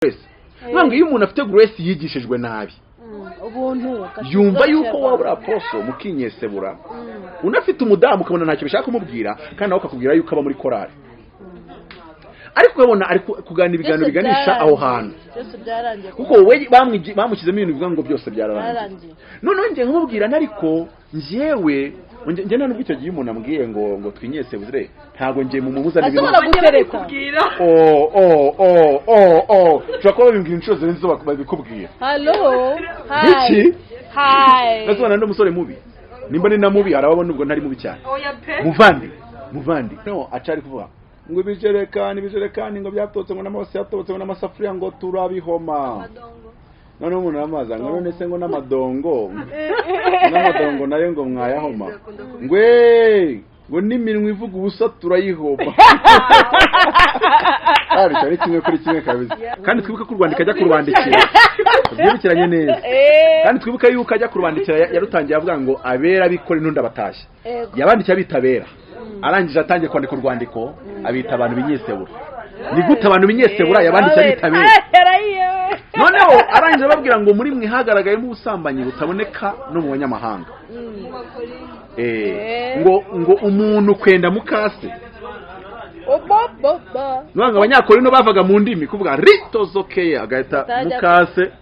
grace ntabwo iyo umuntu afite grace yigishijwe nabi ubuntu yumva yuko wabura apostle mukinyesebura unafite umudamu ukabona ntacyo bishaka kumubwira kandi nawe akakubwira yuko aba muri korali ariko ukabona ari kuganira ibiganiro biganisha aho hantu kuko we bamushyizemo ibintu bivuga ngo byose byararangiye noneho njye nkamubwira nariko njyewe njye nta nubwo icyo gihe umuntu ambwiye ngo twinyesebure ntabwo njye mu mubuza n'ibintu ushobora kuba babimbwira inshuro zirenze izo babikubwira hello hi hi ndi umusore mubi nimba ni na mubi arababona ubwo ntari mubi cyane muvandi no acari kuvuga ngo ibijerekani ngo byatotse ngo n'amase yatotse ngo n'amasafuriya ngo turabihoma none umuntu aramaza ngo none se ngo n'amadongo nayo ngo mwayahoma ngo n'iminwa ivuga ubusa turayihoma cyane kimwe kuri kimwe kabisa kandi twibuke ko urwandiko ajya kurwandikira byibukiranye neza kandi twibuke yuko ajya kurwandikira yarutangiye avuga ngo abera bikora inunda batashye yabandikiye abitabera arangije atangiye kwandika urwandiko abita abantu binyesebura ni gute abantu binyesebura yabandikiye abitabera noneho arangije babwira ngo muri mwe hagaragayemo ubusambanyi butaboneka no mu banyamahanga ngo umuntu kwenda mukase nubanga abanyakorino bavaga mu ndimi kuvuga ritozokeye agahita mukase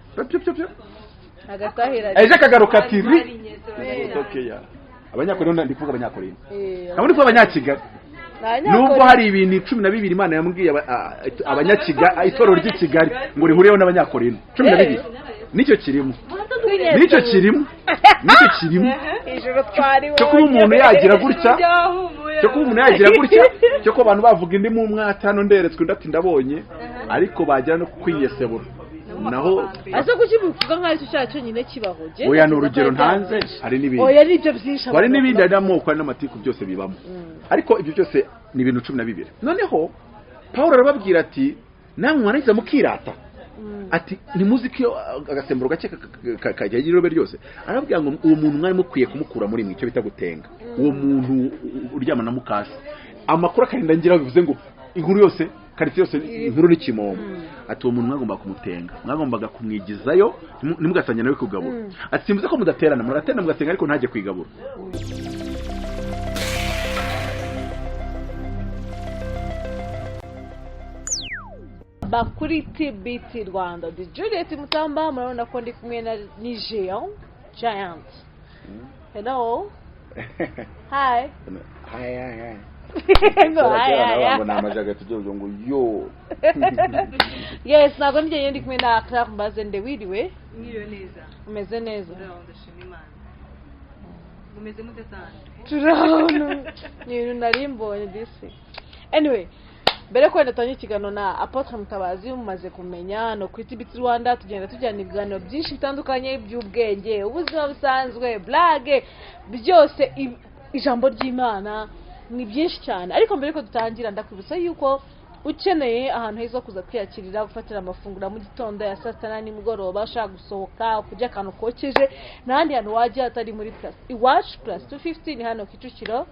ejo akagaruka ati ritozokeye abanyakorino ndi kuvuga abanyakorino ntabwo ndi kuvuga abanyakigali nubwo hari ibintu 12 Imana yambwiye abanyakigali itorero ry'ikigali ngo rihuriyeho n'abanyakorino 12 nicyo kirimo ijoro twari cyo kuba umuntu yagira gutya cyo ko abantu bavuga indi mu mwatano nderetswe ndati ndabonye ariko bagira no kwinyesebura naho azo kukivuga nka icyo cyacu nyine kibaho je oya n'urugero ntanze hari n'ibindi oya nibyo byinshi bari n'ibindi adamoko n'amatiku byose bibamo ariko ibyo byose ni ibintu 12 noneho Paulo arababwira ati namwe mwarangiza mukirata ati nimuzi ko agasemburo gake kajya irobe ryose arabwira ngo uwo muntu mwari mukwiye kumukura muri mwe icyo bita gutenga uwo muntu uryama na mukasi amakuru akarinda ngira bivuze ngo inkuru yose kariti yose inkuru n'ikimomo ati uwo muntu mwagomba kumutenga mwagombaga kumwigizayo nimugasanya nawe kugabura ati simvuze ko mudaterana muraterana mugatenga ariko ntaje kwigabura bakuri TBT Rwanda the Juliet Mutamba murabona ko ndi kumwe na Giant hello hi yes nago njye ndi kumwe na Clark Mbazende wiriwe neza umeze neza umeze mute sana turabona ni narimbonye disi anyway mbere ko natanye ikiganiro na Apotre Mutabazi mumaze kumenya no kuri TBT Rwanda tugenda tujyana ibiganiro byinshi bitandukanye by'ubwenge ubuzima busanzwe blage byose ijambo ry'Imana ni byinshi cyane ariko mbere ko dutangira ndakwibutsa yuko ukeneye ahantu heza kuza kwiyakirira gufatira amafunguro mu gitondo ya saa 7 nimugoroba ushaka gusohoka kujya akantu kokeje n'ahandi hantu wajya atari muri plus iwacu plus 250 hano Kicukiro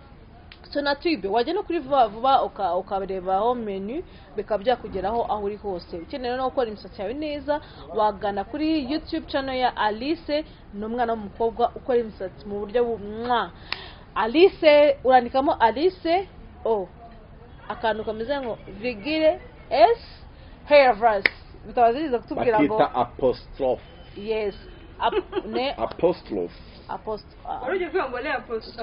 Sonatube wajya no kuri vuba ukarebaho menu bikaba byakugeraho aho uri hose ukeneye no gukora imisatsi yawe neza wagana kuri YouTube channel ya Alice n'umwana w'umukobwa ukora imisatsi mu buryo bumwa Alice urandikamo Alice akantu kameze ngo Vigile S Hairverse bitawaziriza kutubwira ngo apostrophe yes apostrophe urujye kuvuga ngo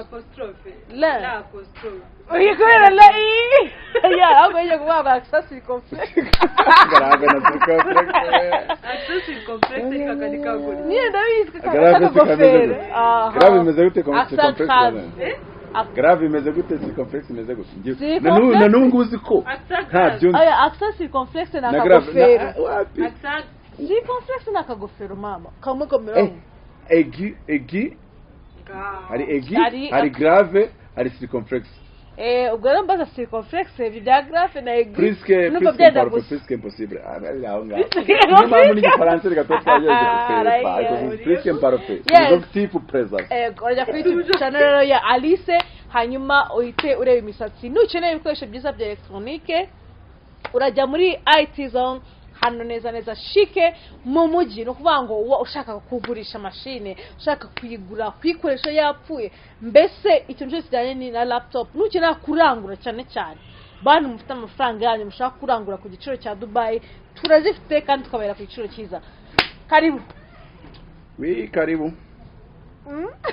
apostrophe la apostrophe oye kubera la ya ahubwo yije kuvuga access complex access complex kakandika ngo niye ndabizi grave imeze gute complex grave imeze gute complex imeze gute na nungu uzi ko ntabyo aya access complex na kagofero si complex na kagofero mama kamugomero egi hari grave hari circumflex ubwo rero mbaza circumflex bya grave na egi nuko byenda presque impossible aho ngaho niba muri Faransa gatotse yaje presque imparfait type présent urajya kuri channel ya Alice hanyuma uhite ureba imisatsi nukeneye ibikoresho byiza bya electronique urajya muri IT Zone hano neza neza shike mu mujyi, no kuvuga ngo ushaka kugurisha mashine, ushaka kuyigura kuyikoresha yapfuye, mbese ikintu cyose kijyanye na laptop nukenera kurangura cyane cyane bantu mufite amafaranga yanyu mushaka kurangura ku giciro cya Dubai, turazifite kandi tukabera ku giciro cyiza. Karibu. Karibu.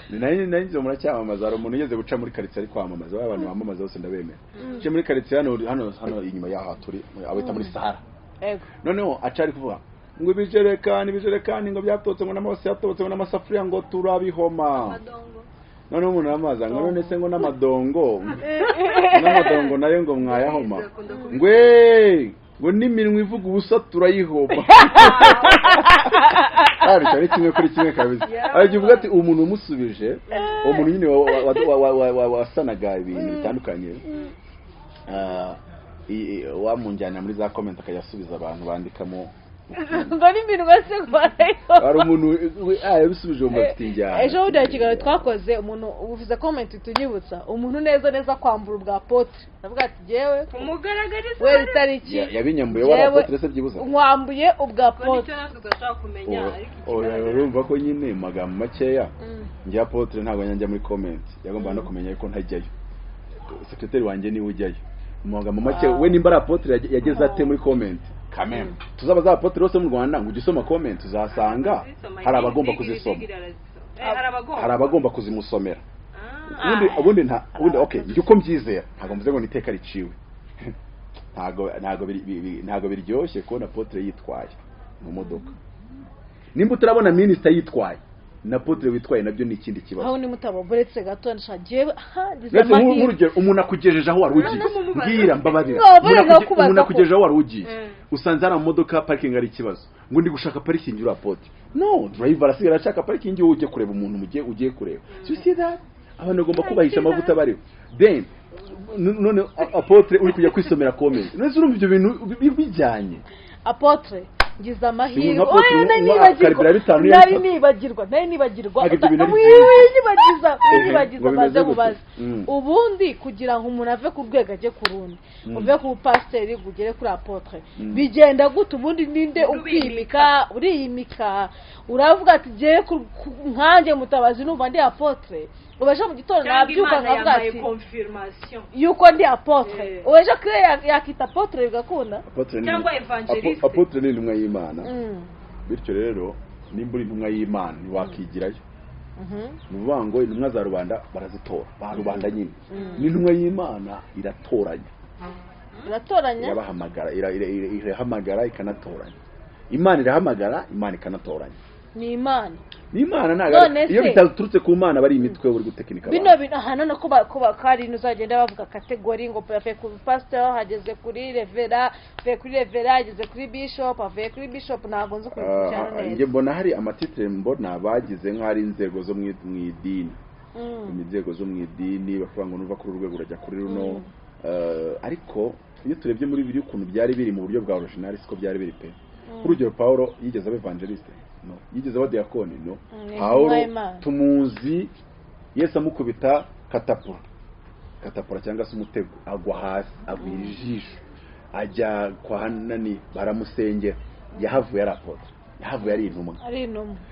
Nari muracyamamaza, hari umuntu ugeze guca muri karitsiye ari kwamamaza, abantu bamamaza bose ndabemera. Cyo muri karitsiye hano inyuma yaho turi abita muri Sahara. Yego. Noneho acari kuvuga ngo ibijerekani ngo byatotse ngo n'amase yatotse ngo n'amasafuriya ngo turabihoma. Noneho umuntu amaza ngo none se ngo n'amadongo nayo ngo mwayahoma. Ngo n'iminwa ivuga ubusa turayihoma. Ari cyane kimwe kuri kimwe kabisa. Aragivuga ati umuntu umusubije, umuntu nyine wasanaga ibintu bitandukanye. Wamunjyana muri za comment akayasubiza abantu bandikamo ngo n'ibintu base kwarayo. Ari umuntu yabisubije mu mafitinya. Ejo bundi kigali twakoze umuntu uvuze comment tunyibutsa umuntu neza kwambura ubwa Apotre. Ndavuga ati jewe umugaragariza we itariki yabinyambuye wa Apotre se byibuza. Nkwambuye ubwa Apotre. Urumva ko nyine magambo makeya ngiye Apotre ntabwo njya muri comment. Yagomba no kumenya ko ntajyayo. Secretary wanjye ni ujyayo. Magambo make we nimba ari Apotre yageze ate muri comment. Kameme tuzaba za Apotre rose mu Rwanda ngo ugisoma comment uzasanga hari abagomba kuzisoma, hari abagomba kuzimusomera. Ubundi okay njye uko mbyizera ntabwo mvuze ngo niteka riciwe. ntago biryoshye ko na Apotre yitwaye mu modoka. Nimba turabona minister yitwaye na Apotre witwaye nabyo ni ikindi kibazo. Aho ni mutaboboretse gato ndashagiye urugero umuntu akugejeje aho wari ugiye mbwira mbabarira umuntu akugejeje aho wari ugiye usanze ari modoka parking ari ikibazo ngo ndi gushaka parking uri Apotre. No, driver asigara ashaka parking uje kureba umuntu ugiye kureba. You see that abantu bagomba kubahisha amavuta bariho. Then none Apotre uri kujya kwisomera comment none urumva ibyo bintu bijyanye. Apotre ngize amahirwe nari nibagirwa maze kubaza ubundi kugira ngo umuntu ave ku rwego ajye ku rundi uve ku pasiteri ugere kuri Apotre bigenda gute ubundi ninde uriyimika uravuga ati giye nkanjye Mutabazi numva ndi Apotre ubeje mu gitondo nabyuka nkavuga ati yuko ndi Apotre ubeje kure yakita Apotre bigakunda cyangwa evangeliste. Apotre ni intumwa y'Imana. Bityo rero nimba uri intumwa y'Imana ntiwakigirayo. Nuvuga ngo intumwa za rubanda barazitora, ba rubanda nyine. N'intumwa y'Imana iratoranya. Irabahamagara, irahamagara ikanatoranya. Imana irahamagara, Imana ikanatoranya. Ni Imana naga iyo bitaturutse ku Mana bari imitwe uri gutekinika bino hano no kuba kari nuzagenda bavuga category ngo pafe ku pastor hageze kuri revera hageze kuri bishop ave kuri bishop nago nzo kucyana neza. Nge mbona hari amatitre mbona bagize nk'ari inzego zo mu idini. Inzego zo mu idini bavuga ngo nuva kuri urwego urajya kuri runo. Ariko iyo turebye muri biri ukuntu byari biri mu buryo bwa original siko byari biri pe. Urugero Paulo yigeze aba evangeliste. No, yigeze aba diakoni no. Paulo tumuzi Yesu amukubita katapura cyangwa se umutego agwa hasi agwijisho ajya kwa Hanani baramusengera yahavuye ari Apotre yahavuye ari intumwa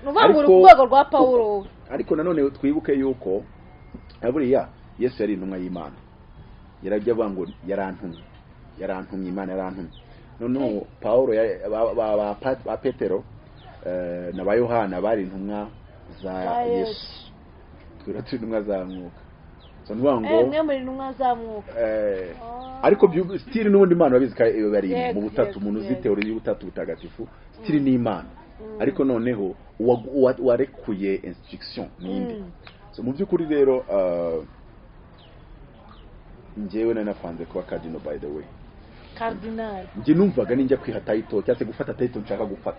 nuvangura urwego rwa Paulo. Ariko nanone twibuke yuko aburiya Yesu yari intumwa y'Imana yarajya bango yarantumye Imana yarantumye. Noneho Paulo ba Petero na ba Yohana bari intumwa za Yesu. Twira turi intumwa za Mwuka. So nwango mwe muri intumwa za Mwuka. Ariko still n'ubundi Imana babizi ka bari mu butatu umuntu uzi teori y'ubutatu butagatifu still ni Imana. Ariko noneho warekuye instruction ninde. So mu byukuri rero njyewe nafanze kuba cardinal by the way. Cardinal nje numvaga ninjya kwiha title cyase gufata title nshaka gufata.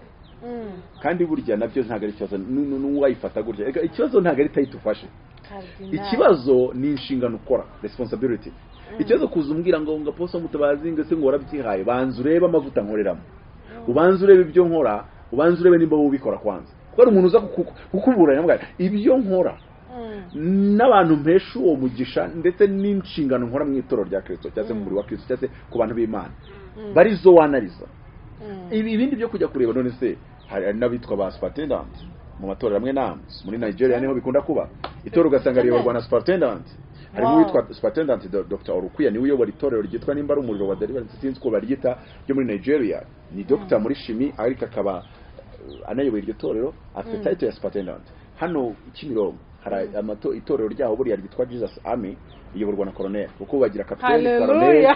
Kandi burya nabyo ntago ari ikibazo n'uwayifata gutya. Ikibazo ntago ari title ufashe. Ikibazo ni inshingano ukora, responsibility. Ikibazo kuzumbwira ngo ngaposo Mutabazi ngo se ngo warabyihaye banzu ureba amavuta nkoreramo. Ubanzu urebe ibyo nkora, ubanzu urebe nimba ubikora kwanza. Kuko umuntu uza kukubura nyamwe ibyo nkora. N'abantu mpesha uwo mugisha ndetse n'inshingano nkora mu itoro rya Kristo cyase mu muri wa Kristo cyase ku bantu b'Imana. Barizo wanariza. ibindi byo kujya kureba none se hari n'abitwa ba superintendent mu matorero amwe namwe muri Nigeria niho bikunda kuba itorero ugasanga riyoborwa na superintendent harimo witwa superintendent Dr. Orukuya niwe uyobora itorero ryitwa nimba ari umuriro wa deliverance sinzi ko baryita ryo muri Nigeria ni Dr. muri shimi ariko akaba anayoboye iryo torero afite title ya superintendent hano Kimironko hari itorero ryaho buriya ryitwa Jesus Army iyoborwa na colonel kuko bagira capitaine colonel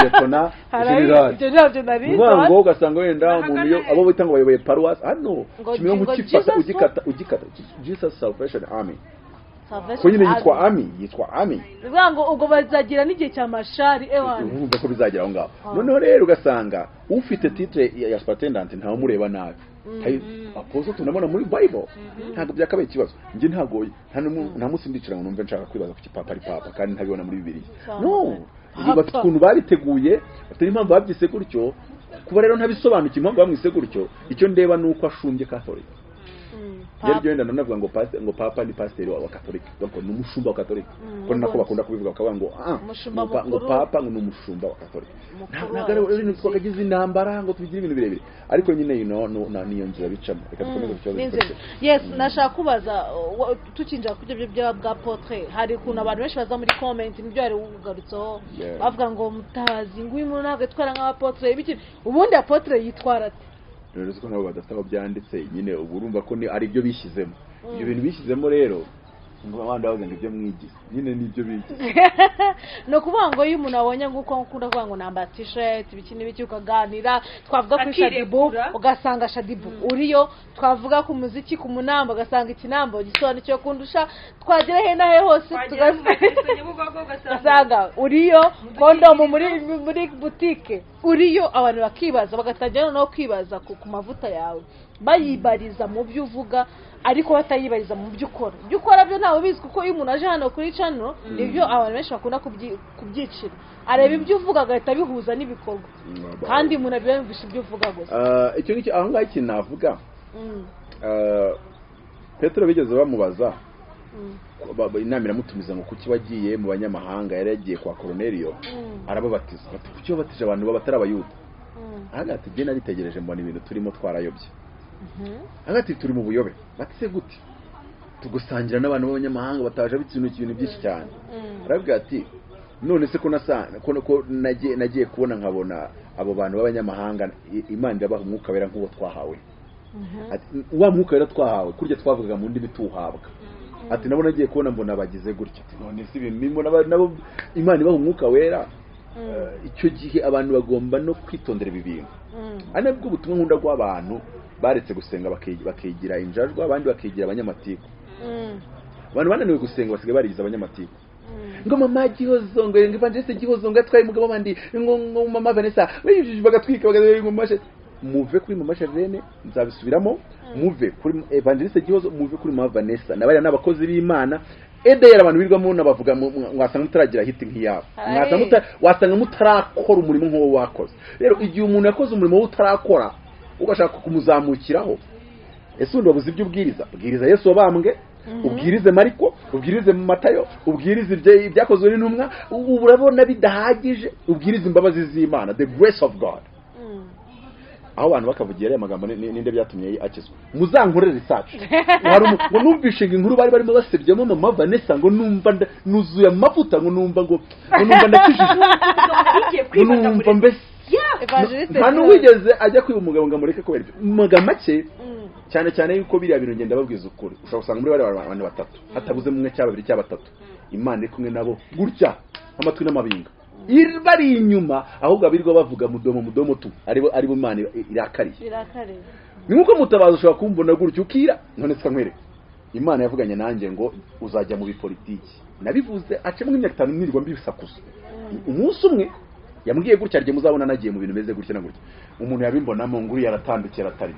lieutenant general ngo ugasanga wenda umuntu abo bita ngo bayoboye paroisse hano Kimironko ukifata ugikata Jesus Salvation Army ko nyine yitwa Army bivuga ngo ubwo bazagira n'igihe cya mashari urumva ko bizagera aho ngaho noneho rero ugasanga ufite titre ya superintendent ntawe mureba nabi apozo tunabona muri Bible ntabwo byakabaye ikibazo nje ntago nta munsi ndicira ngo numve nshaka kwibaza ku kipapa ari papa kandi ntabibona muri Bibiliya no bafite ukuntu babiteguye bafite impamvu babyise gutyo kuba rero ntabisobanukiye impamvu bamwise gutyo icyo ndeba nuko ashumbye Catholic yari genda nanavuga ngo papa ni pasteur wa Catholic donc ni umushumba wa Catholic ko nako bakunda kubivuga bakavuga ngo papa ngo ni umushumba wa Catholic ntabwo rero twakagize intambara ngo tubigire ibintu birebire ariko nyine niyo nzira bicamo reka dukomeze ikibazo yes nashaka kubaza tukinjira kujya byo bwa portrait hari ukuntu abantu benshi baza muri comment nibyo yari ugarutseho bavuga ngo mutazi ngo uyu muntu ntabwo twara nka portrait biki ubundi portrait yitwara ate rero ko nabo badafite aho byanditse nyine ubu urumva ko ari byo bishyizemo ibyo bintu bishyizemo rero ngo abandi bavuga ngo ibyo mwigize nyine nibyo bigize no kuvuga ngo iyo umuntu abonye nguko ukunda kuvuga ngo namba t-shirt ibiki n'ibiki ukaganira twavuga ku Shadibu ugasanga Shadibu uriyo twavuga ku muziki ku munamba ugasanga ikinambo gisobanukiye kundusha twagera he nahe hose tugasanga uriyo kondomu muri boutique uriyo abantu bakibaza bagatangira no kwibaza ku mavuta yawe bayibariza mu byo uvuga ariko batayibariza mu byo ukora byo ntawe bizi kuko iyo umuntu aje hano kuri channel nibyo abantu benshi bakunda kubyicira areba ibyo uvuga agahita bihuza n'ibikorwa kandi umuntu abiyumvisha ibyo uvuga gusa icyo ngicyo aho ngaho ikintu navuga Petero bigeze bamubaza inama iramutumiza ngo kuki wagiye mu banyamahanga yari yagiye kwa Cornelio arababatiza bati kuki wabatije abantu babatari abayuda agati je naritegereje mbona ibintu turimo twarayobye agati turi mu buyobe batse gute tugusangira n'abantu b'abanyamahanga bataje ibintu byinshi cyane arabwira ati none se ko nagiye kubona nkabona abo bantu b'abanyamahanga Imana irabaha umwuka wera nk'uwo twahawe wa mwuka wera twahawe kurya twavugaga mu ndimi tuhabwa ati nabo nagiye kubona mbona bagize gutya none si ibintu nabo Imana ibaha umwuka wera icyo gihe abantu bagomba no kwitondera ibi bintu ari nabwo ubutumwa nkunda bw'abantu baretse gusenga bakigira injajwa abandi bakigira abanyamatiku abantu bananiwe gusenga basigaye barigize abanyamatiku ngo mama Gihozo ngo evangeliste Gihozo ngo atwaye umugabo bandi ngo mama Vanessa bayujije bagatwika ngo mashe muve kuri mama Charlene nzabisubiramo muve kuri evangeliste Gihozo muve kuri mama Vanessa nabari n'abakozi b'Imana edera abantu birwamo nabavuga mwasanga mutaragira hiti nk'iyabo wasanga mutarakora umurimo nk'uwo wakoze rero igihe umuntu yakoze umurimo utarakora ugashaka kumuzamukiraho ese undi wabuze ibyo ubwiriza Yesu wabambwe ubwirize Mariko ubwirize Matayo ubwirize ibyakozwe n'intumwa urabona bidahagije ubwirize imbabazi z'Imana the grace of God aho abantu bakavugira aya magambo ninde byatumye akizwa muzankorere research ngo numvishe inkuru bari barimo basebyemo mama Vanessa ngo numva nuzuye amavuta ngo numva ndakijije numva mbese nta n'uwigeze ajya kwiba umugabo ngo amureke kubera ibyo make cyane cyane yuko biriya bintu ngenda babwiza ukuri ushobora gusanga muri bari abantu batatu hatabuze mumwe cyaba babiri cyaba batatu Imana iri kumwe nabo gutya amatwi n'amabinga bari inyuma ahubwo abirwa bavuga mudomo tu aribo Imana irakariye ni nkuko mutabaza ushobora kumbona gutyo ukira none twankwereka Imana yavuganye nanjye ngo uzajya mu bipolitiki nabivuze acemwe imyaka 5 nirwa mbisakuza umunsi umwe yambwiye gutya rye muzabona nagiye mu bintu meze gutya na gutya umuntu yabimbonamo nguri yaratandukira atari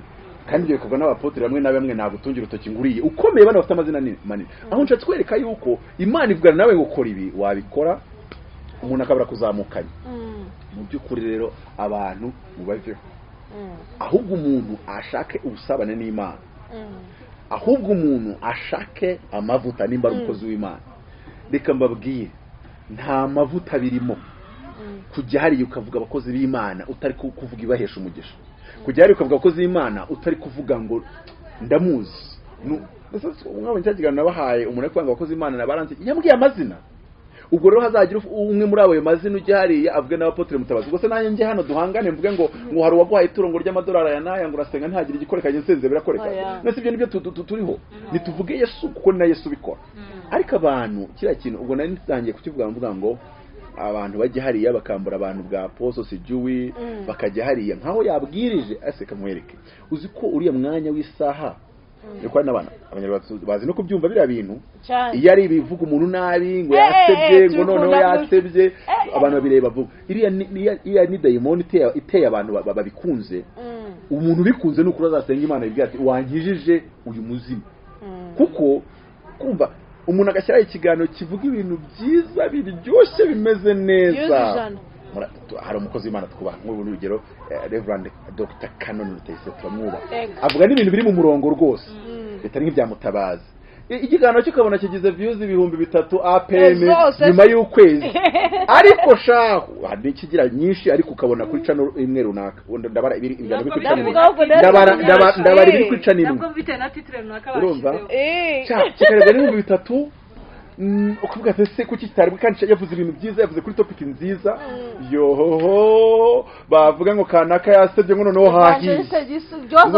kandi byo bikorwa n'abapotre bamwe na bamwe nagutungira utoki nguriye ukomeye bana bafite amazina manini aho nshatse kwereka yuko Imana ivugana nawe ngo kora ibi wabikora umuntu akabura kuzamukanya mu by'ukuri rero abantu mubaveho ahubwo umuntu ashake ubusabane n'Imana ahubwo umuntu ashake amavuta nimba ari umukozi w'Imana reka mbabwire nta mavuta birimo kujya hari ukavuga abakozi b'Imana utari kuvuga ibahesha umugisha kujya hari ukavuga abakozi b'Imana utari kuvuga ngo ndamuzi mwabonye cya kiganiro nabahaye umuntu ari kwanga abakozi b'Imana nabaranze yambwiye amazina ubwo rero hazagira umwe muri abo mazina ujya hariya avuge n'abapotre Mutabazi ubwo se nanjye nje hano duhangane mvuge ngo hari uwaguhaye iturongo ry'amadolari aya naya ngo urasenga ntagira igikoreka nsenze birakoreka nese ibyo nibyo turiho nituvuge Yesu kuko na Yesu bikora ariko abantu kira kintu ubwo nari nsangiye kukivuga mvuga ngo abantu bajya hariya bakambura abantu bwa poso sijuwi bakajya hariya nkaho yabwirije aseka mwereke uzi ko uriya mwanya w'isaha Yoko n'abana abanyarwanda bazi no kubyumva biriya bintu iyo ari bivuga umuntu nabi ngo yasebye ngo noneho yasebye abantu babireba bavuga iriya ni daimon iteye abantu babikunze umuntu bikunze n'ukuri azasenga Imana ibwira ati wankijije uyu muzimu kuko kumva umuntu agashyiraho ikiganiro kivuga ibintu byiza biryoshye bimeze neza hari umukozi w'Imana twubaha nk'urugero Reverend Dr. Canon Rutayisire turamwubaha avuga n'ibintu biri mu murongo rwose bitari nk'ibya Mutabazi ikiganiro cy'ukabona kigize views 3,000 APM nyuma y'ukwezi ariko shaho hari kigira nyinshi ariko ukabona kuri channel imwe runaka ndabara ibiganiro biri kuri channel ndabara biri kuri channel imwe nabwo bitewe na titre runaka urumva kikareba n'ibintu 3 ukuvuga ese kuki kitari kandi yavuze ibintu byiza yavuze kuri topic nziza yoho bavuga ngo kanaka yasebye ngo noneho hahiye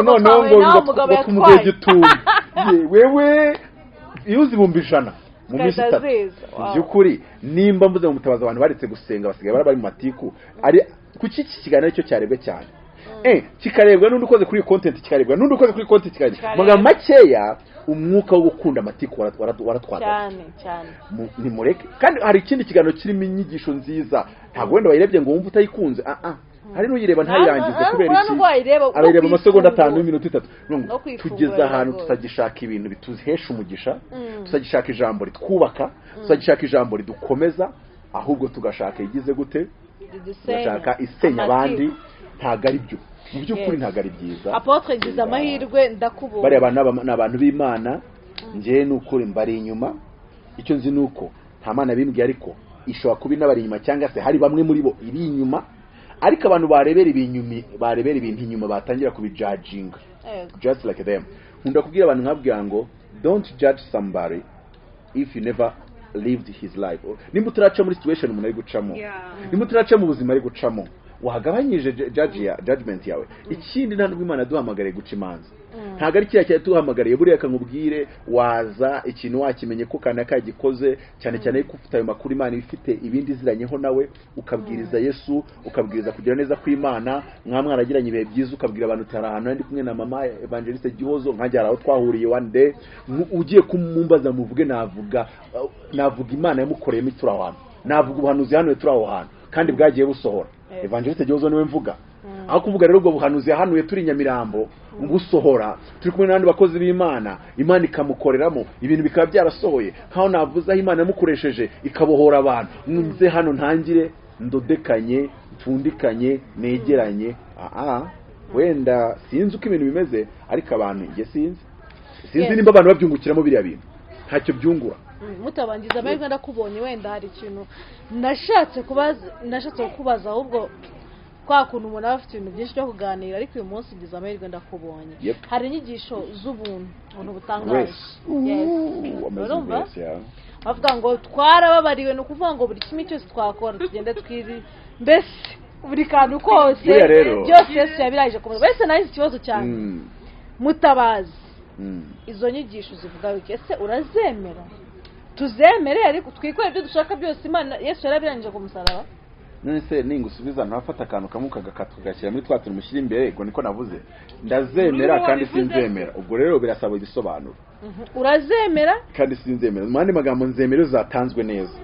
noneho ngo kumugeye gitumye wewe iyo uzibumba ijana mu minsi 3 by'ukuri nimba mbuze mu Mutabazi abantu baretse gusenga basigaye bari mu matiku ari kuki iki kiganiro cyo cyarebwe cyane kikarebwa n'undi ukoze kuri content kikarebwa n'undi ukoze kuri content kikarebwa makeya umwuka wo gukunda amatiku waratwara cyane ni mureke kandi hari ikindi kiganiro kirimo inyigisho nziza ntabwo wenda wayirebye ngo wumve utayikunze hari n'uyireba ntayirangize kubera iki arayireba amasegonda 5 n'iminota 3 tugeza ahantu tutagishaka ibintu bituhesha umugisha tutagishaka ijambo ritwubaka tutagishaka ijambo ridukomeza ahubwo tugashaka igize gute tugashaka isenya abandi ntago ari byo mu by'ukuri ntago ari byiza apotre gize amahirwe ndakubona bari abantu b'Imana nje n'ukuri mbari inyuma icyo nzi nuko nta mana bimbwiye ariko ishobora kuba inabari inyuma cyangwa se hari bamwe muri bo iri inyuma ariko abantu barebera ibintu inyuma batangira kubijudginga just like them nkunda kubwira abantu nkabwira ngo don't judge somebody if you never lived his life nimba utaraca muri situation umuntu ari gucamo nimba utaraca mu buzima ari gucamo wagabanyije judgment yawe ikindi nta nubwo Imana duhamagare guca imanza ntago ari kiya cyatuhamagariye buriya akangubwire waza ikintu wakimenye ko kana kagikoze cyane cyane ko ufite ayo makuru Imana ifite ibindi ziranyeho nawe ukabwiriza Yesu ukabwiriza kugira neza ku Imana mwamwaragiranye ibihe byiza ukabwira abantu tarahano ndi kumwe na mama Evangeliste Gihozo nkajyara aho twahuriye one day ugiye kumumbaza muvuge navuga Imana yamukoreyemo ituraho hano navuga ubuhanuzi hano turaho hano kandi bwagiye busohora Evangeliste Gihozo niwe mvuga aho kuvuga rero ubwo buhanuzi yahanuye turi Nyamirambo busohora turi kumwe n'abandi bakozi b'Imana Imana ikamukoreramo ibintu bikaba byarasohoye nkaho navuze aho Imana yamukoresheje ikabohora abantu nze hano ntangire ndodekanye mfundikanye negeranye wenda sinzi uko ibintu bimeze ariko abantu nge sinzi nimba abantu babyungukiramo biriya bintu ntacyo byungura mutabangiza amahirwe ndakubonye wenda hari ikintu nashatse kubaza ahubwo kwa kuntu umuntu aba afite ibintu byinshi byo kuganira ariko uyu munsi ngize amahirwe ndakubonye hari inyigisho z'ubuntu butangaje urumva bavuga ngo twarababariwe ni ukuvuga ngo buri kimwe cyose twakora tugende twiri mbese buri kantu kose byose Yesu yabiraje ku muntu wese nahize ikibazo cyane Mutabazi izo nyigisho zivuga bike ese urazemera tuzemere ariko twikore ibyo dushaka byose Imana Yesu yarabirangije ku musaraba nese ningusubiza ntafata akantu kamuka gakatugashira muri twaturu mushyira imbere ego niko navuze ndazemera kandi sinzemera ubwo rero birasaba ibisobanuro urazemera kandi sinzemera mandi magambo nzemera zatanzwe neza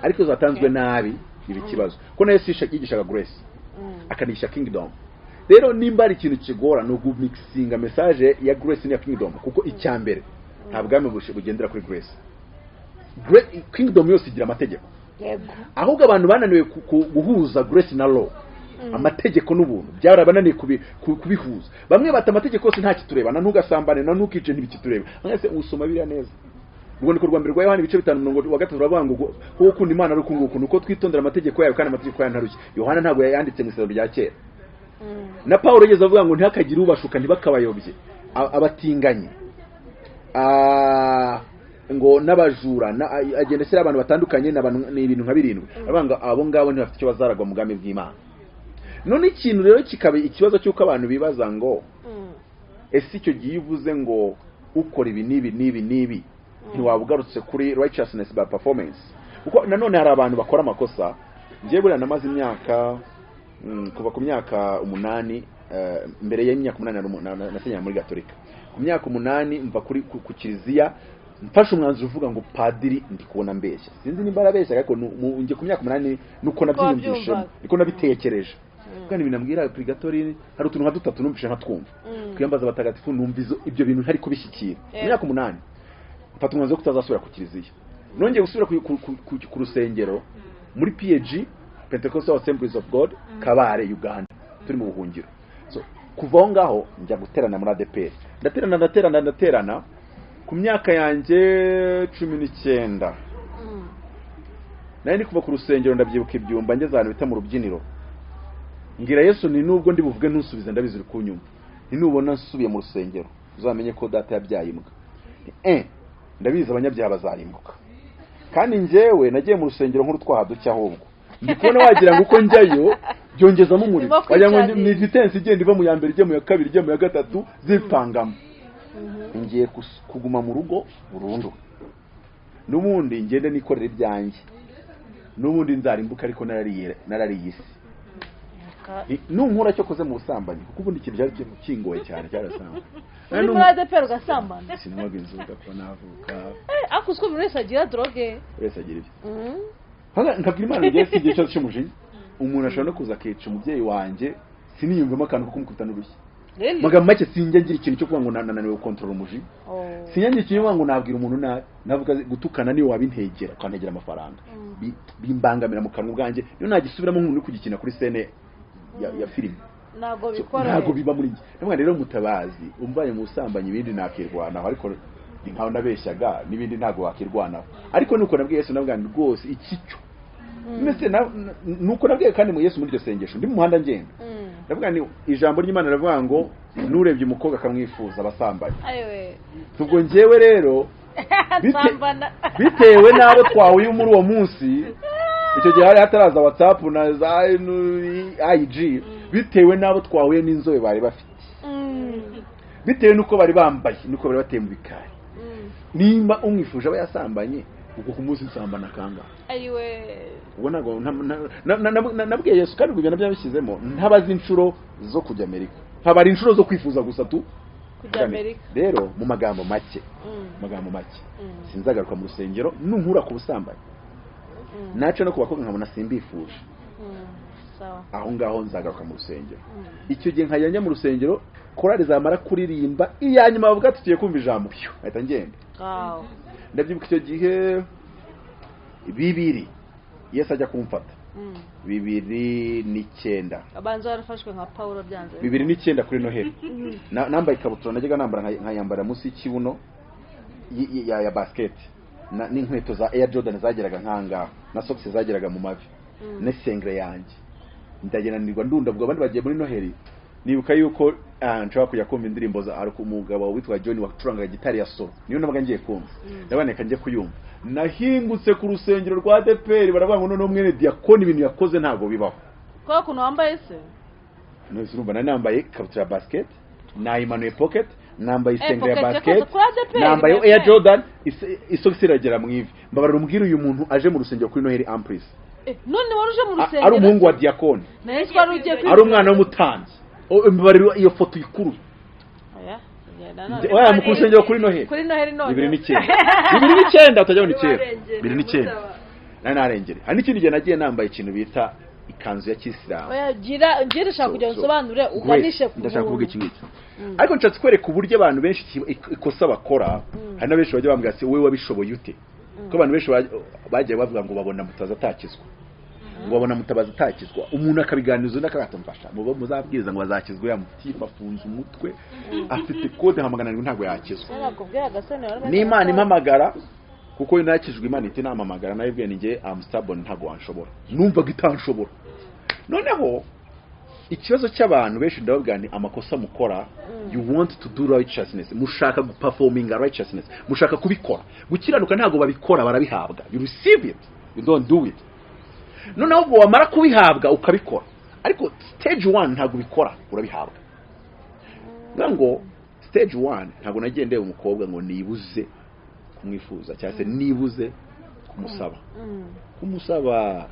ariko zatanzwe nabi ibi kibazo ko nayo yigishaga grace akanisha kingdom rero nimba ari ikintu kigora no gumixinga message ya grace ya kingdom kuko icyambere ntabwo bugendera kuri grace kingdom yose igira amategeko ahubwo abantu bananiwe guhuza grace na law amategeko n'ubuntu byarabananiye kubihuza bamwe bata amategeko yose nta kiturebana ntugasambane na ntukice ntibikitureba mwese usoma biriya neza ubwo niko rwambere rwa Yohana ibice 5:3 uravuga ngo ko ukunda Imana ari ukunguku nuko twitondera amategeko yayo kandi amategeko yayo ntarushye Yohana ntabwo yanditse mu isezerano rya kera na Pawulo yigeze avuga ngo ntihakagire ubashuka ntibakabayobye abatinganye ngo n'abajura agenda ashyira abantu batandukanye ni ibintu nka birindwi abanga abo ngabo ntibafite icyo bazaragwa mu bwami bw'Imana. None ikintu rero kikaba ikibazo cy'uko abantu bibaza ngo ese icyo gihe uvuze ngo ukora ibi n'ibi ntiwabugarutse kuri righteousness by performance, kuko nanone hari abantu bakora amakosa. Ngiye buriya namaze imyaka kuva ku myaka 8 mbere y'imyaka 8 nasenyera muri Gatolika. Ku myaka 8 mva kuri ku kiliziya mfashe umwanzuro uvuga ngo padiri ndi kubona mbeshya, sinzi nimba arabeshya ariko ngiye ku myaka 8 nuko nabyiyumvishe niko nabitekereje kandi binambwira purgatori hari utuntu nka dutatu numvishe nka twumva kwiyambaza abatagatifu numvizo ibyo bintu ntari kubishyikira. Imyaka 8 mfata umwanzuro kutazasubira ku kiliziya, nongeye gusubira ku rusengero muri PAG Pentecostal Assemblies of God Kabare Uganda, turi mu buhungiro. So kuva aho ngaho njya guterana muri ADPR, ndaterana ku myaka yanjye 19 nari kuva ku rusengero ndabyibuka ibyumba ngeze ahantu bita mu rubyiniro ngira Yesu ni nubwo ndi buvuge ntusubize ndabizi uri kunyuma, ni nubona nsubiye mu rusengero uzamenye ko data yabyaye imbwa ndabizi abanyabyaha bazarimbuka. Kandi njyewe nagiye mu rusengero nkuru twahaducya ahubwo ndikubona wagira ngo uko njyayo byongezamo umuriro, wagira ngo ni vitesse igenda iva mu ya mbere ijye mu ya kabiri ijye mu ya gatatu zipangamo. Ngiye kuguma mu rugo burundu, n'ubundi ngende nikorera ibyanjye, n'ubundi nzarimbuka ariko narariye isi nunkura cyo koze mu busambanyi kuko ubundi ikintu cyari kingoye cyane cyarasamba. Muri ADPR ugasambana sinwaga inzuga ko navuka akuzwe muri wese agira drogue wese agira ibyo nkabwira Imana ngiye si igihe cyose cy'umujinya umuntu ashobora no kuza akica umubyeyi wanjye siniyumvemo akantu ko kumukubita n'urushyi. Magambo make sinjya ngira ikintu cyo kuvuga ngo nananiwe control umujinya, sinjya ngira ikintu ngo nabwira umuntu nabi navuga gutukana niyo wabintegera ukantegera amafaranga bimbangamira mu kanwa bwanjye niyo nagisubiramo nk'umuntu uri kugikina kuri scene ya filime ntago biba muri njye. Namwe rero mutabazi umbaye mu busambanyi ibindi nakirwanaho ariko nkaho nabeshyaga n'ibindi ntago wakirwanaho ariko nuko nabwiye Yesu nabwira rwose ikicyo mese nuko nabwiye kandi mu Yesu muri iryo sengesho ndi mu muhanda ngenda ndavuga ni ijambo ry'Imana rivuga ngo nurebye umukobwa akamwifuza abasambanyi. Ubwo njyewe rero bitewe n'abo twahuye muri uwo munsi icyo gihe hari hataraza WhatsApp na za IG, bitewe n'abo twahuye n'inzobe bari bafite bitewe nuko bari bambaye nuko bari bateye mu bikari nimba umwifuje aba yasambanye ubwo ku munsi nsambana kanga ubona ngo nabwiye Yesu kandi ibyo nabyo bishyizemo ntabazi inshuro zo kujya Amerika, ntabari inshuro zo kwifuza gusa tu kujya Amerika. Rero mu magambo make sinzagaruka mu rusengero nunkura ku busambanyi naca no kubakobwa nkabona simbifuje aho ngaho nzagaruka mu rusengero. Icyo gihe nkajya mu rusengero korali zamara kuririmba iyanyuma bavuga tugiye kumva ijambo ahita ngenda. Ndabyibuka icyo gihe 2 Yesu ajya kumfata 2009 abanza warafashwe nka Paulo byanze 2009 kuri Noheli nambaye ikabutura najyaga nambara nkayambara munsi y'ikibuno ya basket n'inkweto za Air Jordan zageraga nkanga na socks zageraga mu mavi n'isengre yanjye ndagenanirwa ndundabwa abandi bagiye muri Noheli. Nibuka yuko nshobora kujya kumva indirimbo za ariko umugabo witwa John wacuranga gitari ya solo niyo nabaga ngiye kumva ndabaneka ngiye kuyumva nahingutse ku rusengero rwa ADPR baravuga ngo none mwene diakoni ibintu yakoze ntago bibaho kwa kuno wambaye se no surumba nambaye kabutura basket na Emmanuel pocket nambaye isengre ya basket nambaye Air Jordan isogisi iragera mu ivi mbabarira umbwira uyu muntu aje mu rusengero kuri Noheli Ampris none waruje mu rusengero ari umuhungu wa diakoni ari umwana w'umutanzi mbabarira iyo foto ikuru oya mu rusengero kuri Noheli none 2009 utajya ni kera 2009 narengere hari n'ikindi gihe nagiye nambaye ikintu bita ikanzu ya Kisilamu. Oya gira ndashaka kujya nsobanure uganishe ku ndashaka kuvuga iki ngiki ariko nshatse kwereka uburyo abantu benshi ikosa bakora hari na benshi bajya bambwira ati wowe wabishoboye ute ko abantu benshi bagiye bavuga ngo babona mutaza atakizwa babona mutabaza atakizwa umuntu akabiganiza n'akatamfasha muzabwiriza ngo bazakizwa ya mutifa afunze umutwe afite kode hamagananirwa ntago yakizwa n'Imana impamagara kuko nakijwe Imana iti namamagara nayo bwe ninge am stubborn ntago wanshobora numvaga itanshobora noneho ikibazo cy'abantu benshi ndababwira ni amakosa mukora you want to do righteousness mushaka performing righteousness mushaka kubikora gukiranuka ntago babikora barabihabwa you receive it you don't do it noneho ubwo wamara kubihabwa ukabikora ariko stage 1 ntago bikora urabihabwa ngo stage 1 ntago nagendeye umukobwa ngo nibuze kumwifuza cyangwa se nibuze kumusaba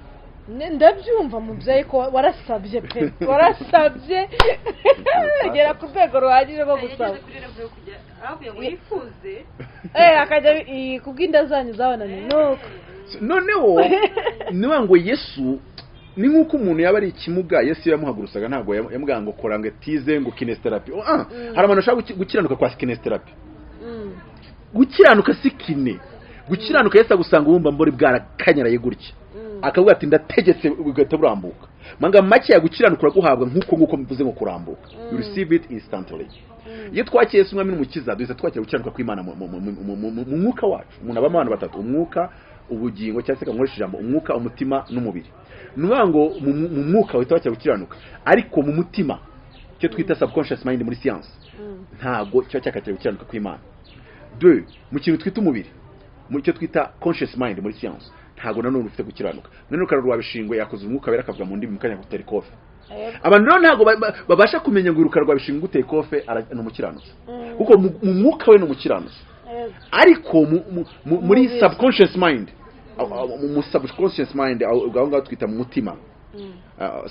ndabyumva mubyeyi ko warasabye pe warasabye gera ku rwego ruhagije rwo gusaba akajya kubw'inda zanyu zabananiye noneho niba ngo Yesu ni nk'uko umuntu yaba ari ikimuga Yesu yamuhagurusaga ntabwo yambwira ngo kora ngo tize ngo kinesiterapi hari abantu bashaka gukiranuka kwa kinesiterapi gukiranuka si kine gukiranuka Yesu agusanga ubumba mbori bwarakanyaraye gutya akavuga ati ndategetse ugahita burambuka manga make yagukiranuka guhabwa nk'uko mvuze ngo kurambuka you receive it instantly iyo twakiye Yesu umwami n'umukiza duhita twakira gukiranuka kw'Imana mu mwuka wacu umuntu abamo abantu batatu umwuka ubugingo cyangwa se kankoresha ijambo umwuka umutima n'umubiri nuvuga ngo mu mwuka wita wakira gukiranuka ariko mu mutima cyo twita subconscious mind muri science ntago cyo cyakatira gukiranuka kw'Imana 2 mu kintu twita umubiri mu cyo twita conscious mind muri science ntago nanone ufite gukiranuka none ukarwa bishingwe yakoze umwuka wera akavuga mu ndimi mukanya gutera kofe abantu rero ntago babasha kumenya ngo urukarwa bishingwe gutera kofe no mukiranutse kuko mu mwuka we no mukiranutse ariko muri subconscious mind mu subconscious mind aho twita mu mutima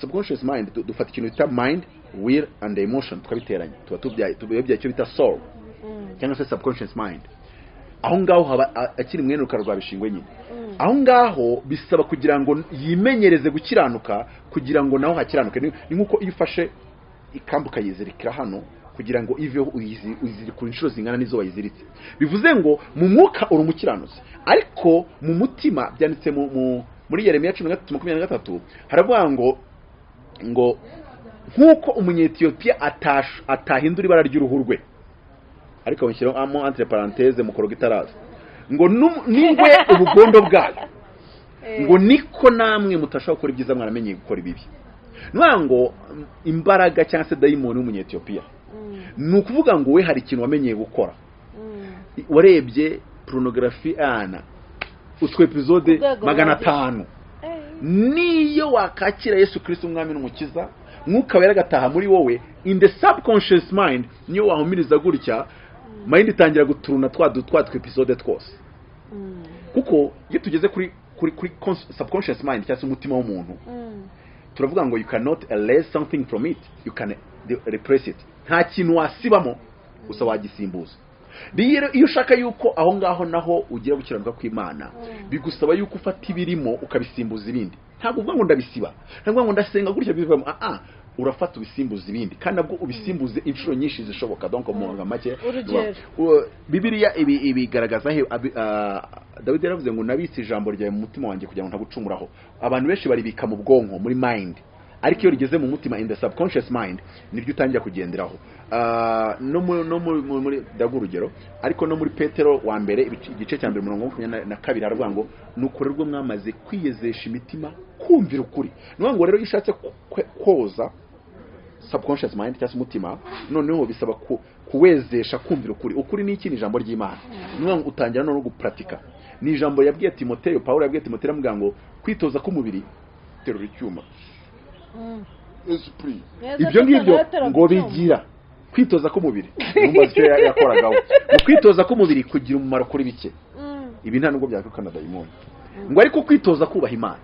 subconscious mind dufata ikintu bita mind will and emotion tukabiteranya tuba tubyaye cyo bita soul cyangwa se subconscious mind aho ngaho haba akiri mwene rukarwa bishingwe nyine aho ngaho bisaba kugira ngo yimenyereze gukiranuka kugira ngo naho hakiranuke ni nkuko iyo ufashe ikambuka yizirikira hano kugira ngo iveho uyizirikura inshuro zingana nizo wayiziritse bivuze ngo mu mwuka uri umukiranutse ariko mu mutima byanditse muri Yeremiya 13:23 haravuga ngo nkuko umunyetiyopiya atahindura ibara ry'uruhu rwe ariko wishyiramo entre parenthèse mu koroga itaraza ngo ningwe ubugondo bwayo ngo niko namwe mutashaka gukora ibyiza mwaramenye gukora ibibi nwango imbaraga cyangwa se daimoni w'umunyetiyopiya ni ukuvuga ngo we hari ikintu wamenyeye gukora warebye pornography utwo episode 500 niyo wakakira Yesu Kristo umwami n'umukiza mwuka wera gataha muri wowe in the subconscious mind niyo wahumiriza gutya mind itangira guturuna twa episode twose kuko iyo tugeze kuri subconscious mind cyangwa umutima w'umuntu turavuga ngo you cannot erase something from it you can repress it nta kintu wasibamo gusa wagisimbuza rero iyo ushaka yuko aho ngaho naho ugira gukiranuka kw'Imana bigusaba yuko ufata ibirimo ukabisimbuza ibindi ntabwo uvuga ngo ndabisiba ntabwo ngo ndasenga gutya bivamo urafata ubisimbuza ibindi kandi nabwo ubisimbuze inshuro nyinshi zishoboka donc mu make Bibiliya ibigaragaza he Dawidi yaravuze ngo nabitse ijambo ryawe mu mutima wanjye kugira ngo ntagucumuraho abantu benshi baribika mu bwonko muri mind ariko iyo rigeze mu mutima in the subconscious mind nibyo utangira kugenderaho no muri dagurugero ariko no muri Petero wa mbere igice cya 22 haravuga ngo nukorerwa mwamaze kwiyezesha imitima kumvira ukuri nuvuga ngo rero ishatse koza subconscious mind cyangwa umutima noneho bisaba kuwezesha kumvira ukuri ni ikindi jambo ry'Imana nuvuga ngo utangira no gupratika ni ijambo yabwiye Timoteyo Paulo yabwiye Timoteyo amuga ngo kwitoza k'umubiri terura icyuma esprit ibyo ngibyo ngo bigira kwitoza k'umubiri numva icyo yakoragaho kwitoza k'umubiri kugira umumaro kuri bike ibi nta nubwo byakukana dayimoni ngo ariko kwitoza kubaha Imana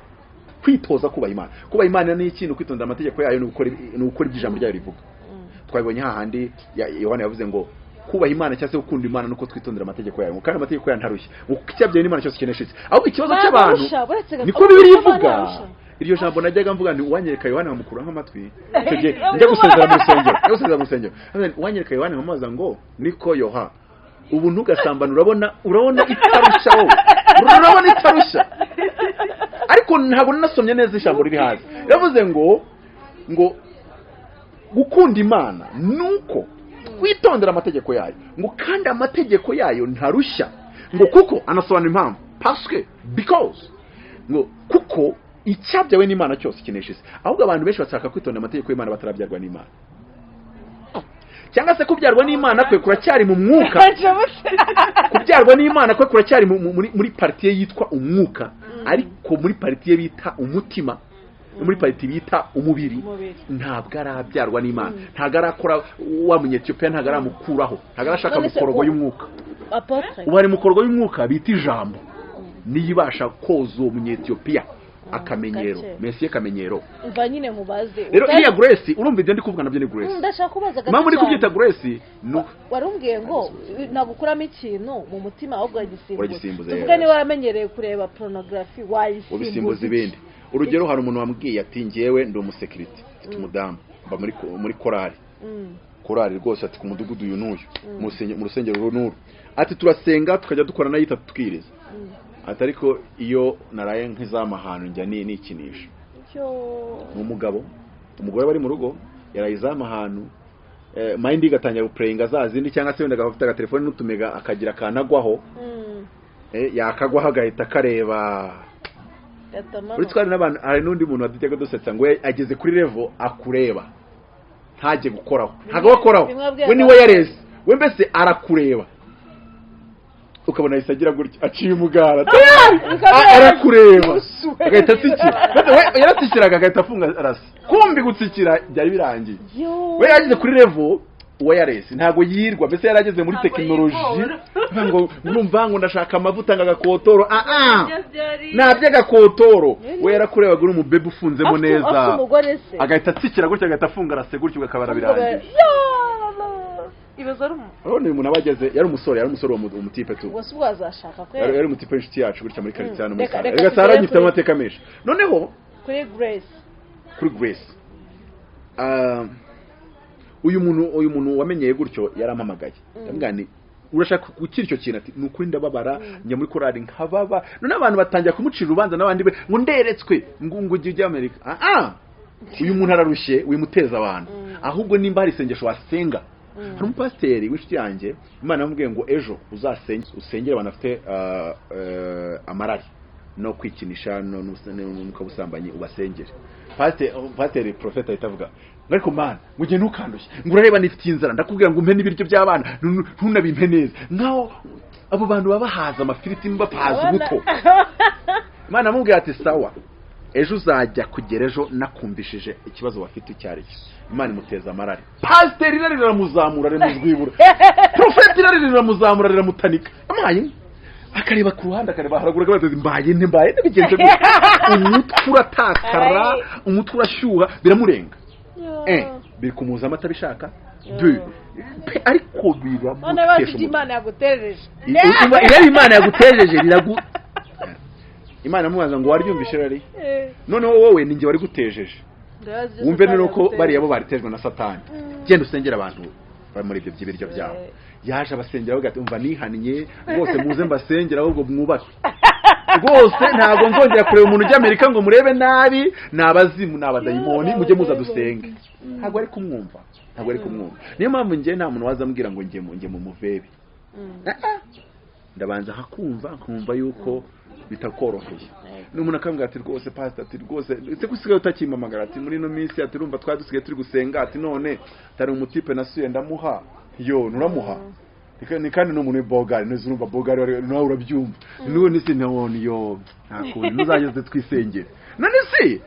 kubaha Imana ni ikintu kwitondera amategeko yayo ni ukora iby'ijambo ryayo rivuga twabibonye hahandi Yohana yavuze ngo kubaha Imana cyangwa se gukunda Imana nuko twitondera amategeko yayo kandi amategeko yayo ntarushye ukicyabye n'Imana cyose kineshitse aho ikibazo cy'abantu niko Bibiliya ivuga iryo jambo najyaga mvuga ni uwanyereka Yohana nkamukura nk'amatwi icyo gihe njya gusezera mu rusengero uwanyereka Yohana nkamubaza ngo niko Yoha ubu ntugasambana urabona itarusha wowe urabona itarusha ariko ntabwo nasomye neza ijambo riri hasi yavuze ngo gukunda Imana nuko kwitondera amategeko yayo ngo kandi amategeko yayo ntarushya ngo kuko anasobanura impamvu parce because ngo kuko icyabyawe n'Imana cyose kinesha isi. Ahubwo abantu benshi bashaka kwitondera amategeko y'Imana batarabyarwa n'Imana. Cyangwa se kubyarwa n'Imana kwe kuracyari mu mwuka. Kubyarwa n'Imana kwe kuracyari muri partie yitwa umwuka, ariko muri partie bita umutima, muri partie bita umubiri, ntabwo arabyarwa n'Imana. Ntabwo arakora wa Munyetiyopiya, ntabwo aramukuraho, ntabwo arashaka mukorogo y'umwuka. Ubari mukorogo y'umwuka bita ijambo niyibasha koza uwo Munyetiyopiya akamenyero, Mesiye kamenyero. Umva nyine mubaze. Rero iriya Grace urumva ibyo ndi kuvuga nabyo ni Grace. Ndashaka kubaza gato. Mama uri kubyita Grace no warumbwiye ngo nagukuramo ikintu mu mutima ahubwo wagisimbuza. Tuvuga ni waramenyereye kureba pornography wayisimbuza ibindi. Urugero hari umuntu wambwiye ati ngewe ndi umusekirite, mfite umudamu mba muri korali. Korali rwose ati ku mudugudu uyu n'uyu mu rusengero runuru, ati turasenga tukajya dukora nayo twiriza. Ati ariko iyo naraye nk'izamahano njya nikinisha. Umugabo umugore bari mu rugo yarayizamahano mind igatangira guprayinga zazindi, cyangwa se wenda agafata agatelefone n'utumega akagira kanagwaho yakagwaho agahita kareba. Uretse kandi n'abantu hari n'undi muntu wadutega dusetsa ngo ageze kuri level akureba ntaje gukoraho, ntago wakoraho we niwe yareze, we mbese arakureba ukabona yisagira gutya aciye umugara arakureba agahita atsikira. Yaratsikiraga agahita afunga arasa, kumbi gutsikira byari birangiye. We yageze kuri level uwo yarese ntago yirwa, mbese yarageze muri technology ngo numva ngo ndashaka amavuta ngagakotoro. Nabye gakotoro we yarakurebaga uri umubebe ufunzemo neza, agahita atsikira gutya agahita afunga arase gutya ukabara birangiye. Ibazarumu uyu muntu abageze yari umusore wo mutipe tu wose ubazashaka kwera yari umutipe inshuti yacu gutya muri quartier hano muri Sara. Rega Sara nyifite amateka menshi. Noneho kuri Grace uyu muntu wamenyeye gutyo yarampamagaye ndamugani urashaka gukira icyo kintu, ati nukuri ndababara njya muri korali nkababa. None abantu batangira kumucira urubanza n'abandi be ngo nderetswe ngo ujye Amerika. Uyu muntu ararushye wimuteza abantu, ahubwo nimba hari isengesho wasenga. Hari umupasiteri w'inshuti yanjye Imana yamubwiye ngo ejo usengere abantu bafite amarari no kwikinisha no n'ukabusambanyi ubasengere. Pasiteri profeta itavuga ariko mana mugiye ntukandushye ngo urareba nifite inzara ndakubwira ngo umpe n'ibiryo by'abana ntunabimpe neza, nkaho abo bantu babahaza amafiriti mbapaza ubuto. Imana yamubwiye ati sawa ejo uzajya kugera ejo nakumvishije ikibazo bafite icyari cyo. Imana imuteza amarari. Pasiteri irari riramuzamura rimuzwibura, profeti irari riramuzamura riramutanika. Amaye akareba ku ruhande akareba haragura gabateze mbaye ntibigenze gutya. Umutwe uratakara, umutwe urashyuha biramurenga. Biri kumuza amata bishaka ariko biramutesha. Imana yagutereje. Imana yagutereje riragu. Imana mubaza ngo waryumvishe rari noneho wowe ninjye wari gutejeje. Wumve nuko bari yabo baritejwe na Satani. Genda usengera abantu bari muri ibyo by'ibiryo byabo. Yaje abasengera bagati umva nihaniye rwose muze mbasengera ahubwo mwubake rwose ntabwo nzongera kureba umuntu ujya Amerika ngo murebe nabi, nabazimu nabadayimoni mujye muza dusenge. Ntabwo ari kumwumva. Niyo mpamvu ngiye nta muntu wazambwira ngo ngiye mu muvebe. Ndabanza hakumva nkumva yuko bitakoroheye. N'umuntu akambwira ati rwose pastor ati rwose ese kusigaye utakimamagara ati muri no minsi ati urumva twadusigaye turi gusenga ati none tari umutipe nasuye ndamuha yo nuramuha ni kandi no muntu bogari nezurumva bogari nawe urabyumva niwe nisi nabone yo ntakundi nuzageze twisengere none si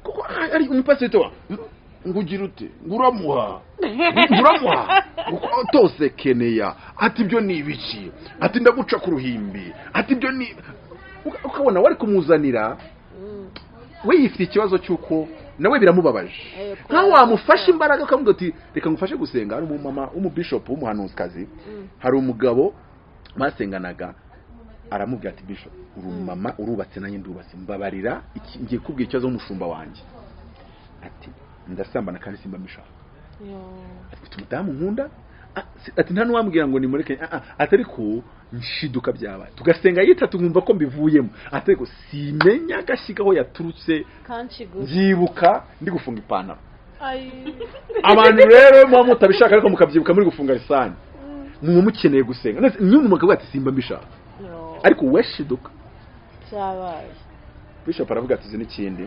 kuko ari umupastor ngugira ute nguramuha tose keneya ati byo ni ibiki ati ndaguca ku ruhimbi ati byo ni ukabona wari kumuzanira we yifite ikibazo cyuko nawe biramubabaje nkaho wamufashe imbaraga ukamubwira ati reka ngufashe gusenga. Hari umumama w'umubishop w'umuhanuzikazi, hari umugabo basenganaga aramubwira ati bishop uri umumama urubatse nanjye ndubatse mbabarira ngiye kubwira ikibazo umushumba wanjye ati ndasambana kandi simba mbishaka. Ati umudamu nkunda ati nta nuwambwira ngo nimureke atari ko nshiduka byabaye tugasenga yitatu nkumva ko mbivuyemo atari ko simenya gashigaho yaturutse byibuka ndi gufunga ipantaro. Abantu rero mwa mutabishaka ariko mukabyibuka muri gufunga lisani mwe mukeneye gusenga nyine umugabo ati simba mbishaka ariko we shiduka cyabaye Bishop aravuga ati izi n'ikindi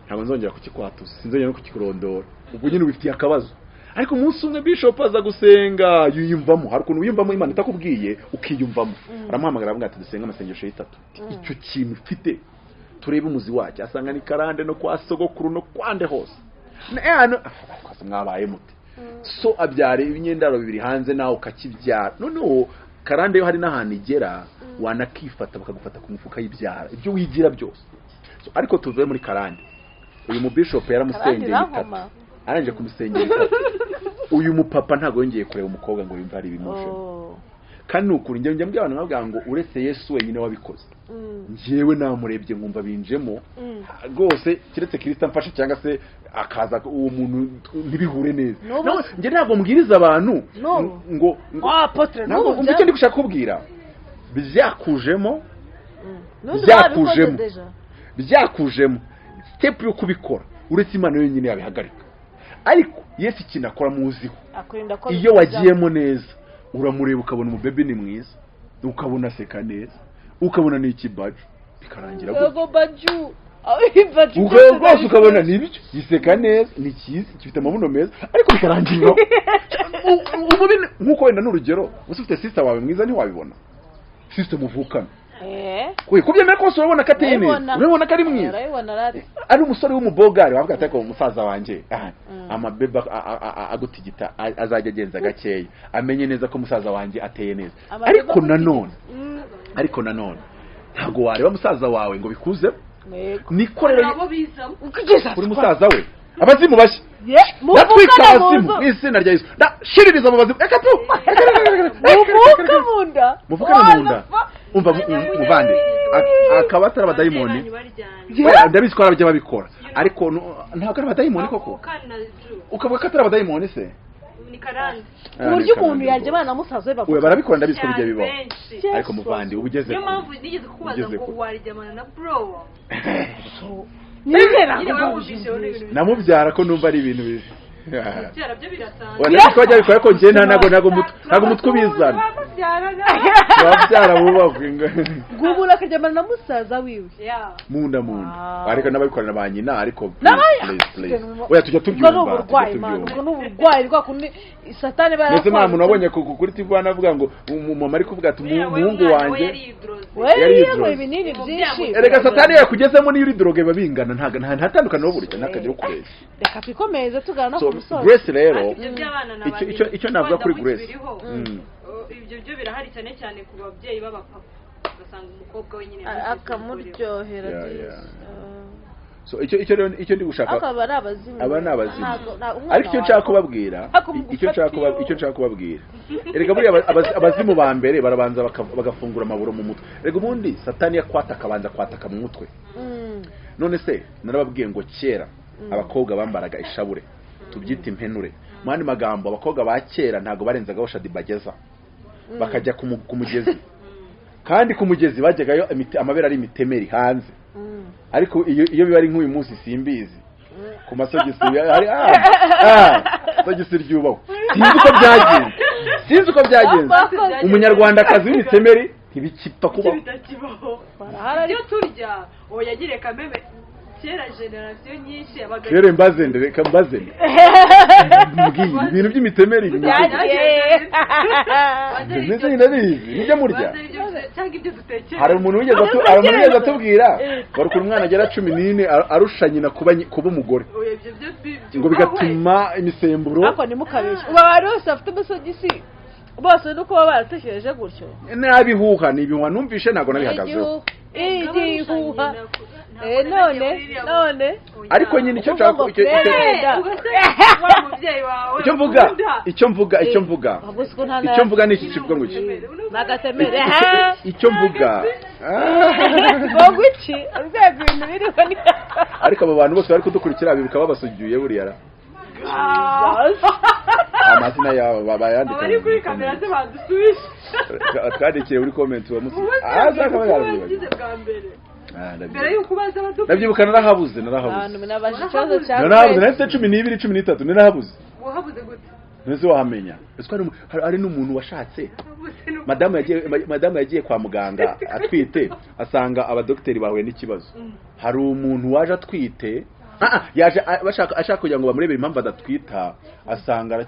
ntabwo nzongera kukikwatuza sinzongera no kukikurondora ubwo nyine ubifitiye akabazo ariko umunsi umwe Bishop aza gusenga yiyumvamo hari ukuntu wiyumvamo Imana itakubwiye ukiyumvamo aramuhamagara avuga ati dusenga amasengesho y'itatu icyo kintu ufite turebe umuzi wacyo asanga ni karande no kwa sogokuru no kwande hose kwase mwabaye muti so abyare imyendaro bibiri hanze nawe ukakibyara noneho karande yo hari n'ahantu igera wanakifata bakagufata ku mufuka y'ibyara ibyo wigira byose ariko tuvuye muri karande uyu mu Bishop yaramusengeye itatu aranje kumusengera itatu uyu mupapa ntago yongeye kureba umukobwa ngo yumva ari ibimushe kandi nukuri njye mbye abantu bavuga ngo uretse Yesu wenyine wabikoze njyewe namurebye nkumva binjemo rwose kiretse Kristo mfashe cyangwa se akaza uwo muntu ntibihure neza njye ntabwo mbwiriza abantu ngo apotre ntabwo icyo ndi gushaka kubwira byakujemo step yo kubikora uretse Imana yonyine yabihagarika ariko Yesu kinakora muziho iyo wagiyemo neza uramureba ukabona umubebe ni mwiza ukabona seka neza ukabona n'ikibaju bikarangira gutyo ukabona n'ibyo giseka neza ni cyiza gifite amabuno meza ariko bikarangira nk'uko wenda n'urugero ufite sister wawe mwiza ntiwabibona sister muvukana kubyemera ko urabona ko ateye neza urabona ko ari mwiza ari umusore w'umubogari wavuga ati ko umusaza wanjye amabeba agutigita azajya agenza gakeya amenye neza ko umusaza wanjye ateye neza ariko nanone ntabwo wareba musaza wawe ngo bikuze nikorera kuri musaza we abazimu bashya natwika abazimu n'izina rya Yesu shiririza mu bazimu reka tu muvuka mu nda umva muvande akaba atari abadayimoni ndabizi ko arabyo babikora ariko ntabwo ari abadayimoni koko ukavuga ko atari abadayimoni se ni karande uburyo umuntu yaje bana musaza we barabikora ndabizi ko bijya bibaho ariko muvande ubugeze niyo mpamvu nigeze kukubaza ngo warijyamana na bro namubyara ko numva ari ibintu bibi byara byo birasanzwe wenda ko bajya bikora ko njye ntago mutwe bizana babyara bubagwe gubura akajyamana na musaza wiwe munda ariko n'ababikorana ba nyina ariko please oya tujya tubyumva ubwo n'uburwayi rwakundi satani ndetse nta muntu wabonye kuri TV anavuga ngo mama ari kuvuga ati umuhungu wanjye yari ibinini byinshi erega satani yakugezemo niyo uri droge babingana ntatandukana no burya nakagira kureza reka twikomeze tugana no kumusoza Grace rero icyo navuga kuri Grace ibyo byo birahari cyane cyane ku babyeyi b'abapapa ugasanga umukobwa wenyine akamuryohera so icyo ndi gushaka akaba ari abazimu ariko icyo nshaka kubabwira erega buriya abazimu ba mbere barabanza bagafungura amaburo mu mutwe erega ubundi satani yakwataka abanza kwataka mu mutwe none se narababwiye ngo kera abakobwa bambaraga ishabure tubyita impenure mu yandi magambo abakobwa ba kera ntabwo barenzagaho shadibageza bakajya ku mugezi kandi ku mugezi bajyagayo amabere ari imitemeri hanze ariko iyo biba ari nk'uyu munsi simbizi ku masogisi sogisi ryubaho sinzi uko byagenze umunyarwandakazi w'imitemeri ntibikipfa kubaho iyo turya yagire kameme kera generasiyo nyinshi abaga kera mbazende reka mbazende mbwiye ibintu by'imitemeri ndetse ndabizi nijya murya cyangwa ibyo dutekera hari umuntu wigeze atubwira bari ku mwana agera 14 arusha nyina kuba umugore ngo bigatuma imisemburo ako nimukabeshye uba bari bose afite amasogisi bose nuko baba baratekereje gutyo nabihuha nibihuha numvishe ntago nabihagazeho igihuha none ariko nyine icyo nshaka icyo mvuga ni iki kivuga ngo iki bagatemere icyo mvuga ngo iki urwego ibintu biriho ni ariko abo bantu bose bari kudukurikira bibuka babasugiye buriya amazina yabo babayandika bari kuri kamera se badusubije twandikiye muri comment wa musi azakaba yarabibagize bwa mbere mbere yuko baza badukura ndabyibuka narahabuze abantu nabaje ikibazo cya narahabuze nahise 12 13 narahabuze wahabuze gute nzi wahamenya ese hari n'umuntu washatse madamu yagiye kwa muganga atwite asanga abadokiteri bahuye n'ikibazo hari umuntu waje atwite yaje ashaka kugira ngo bamurebere impamvu adatwita asanga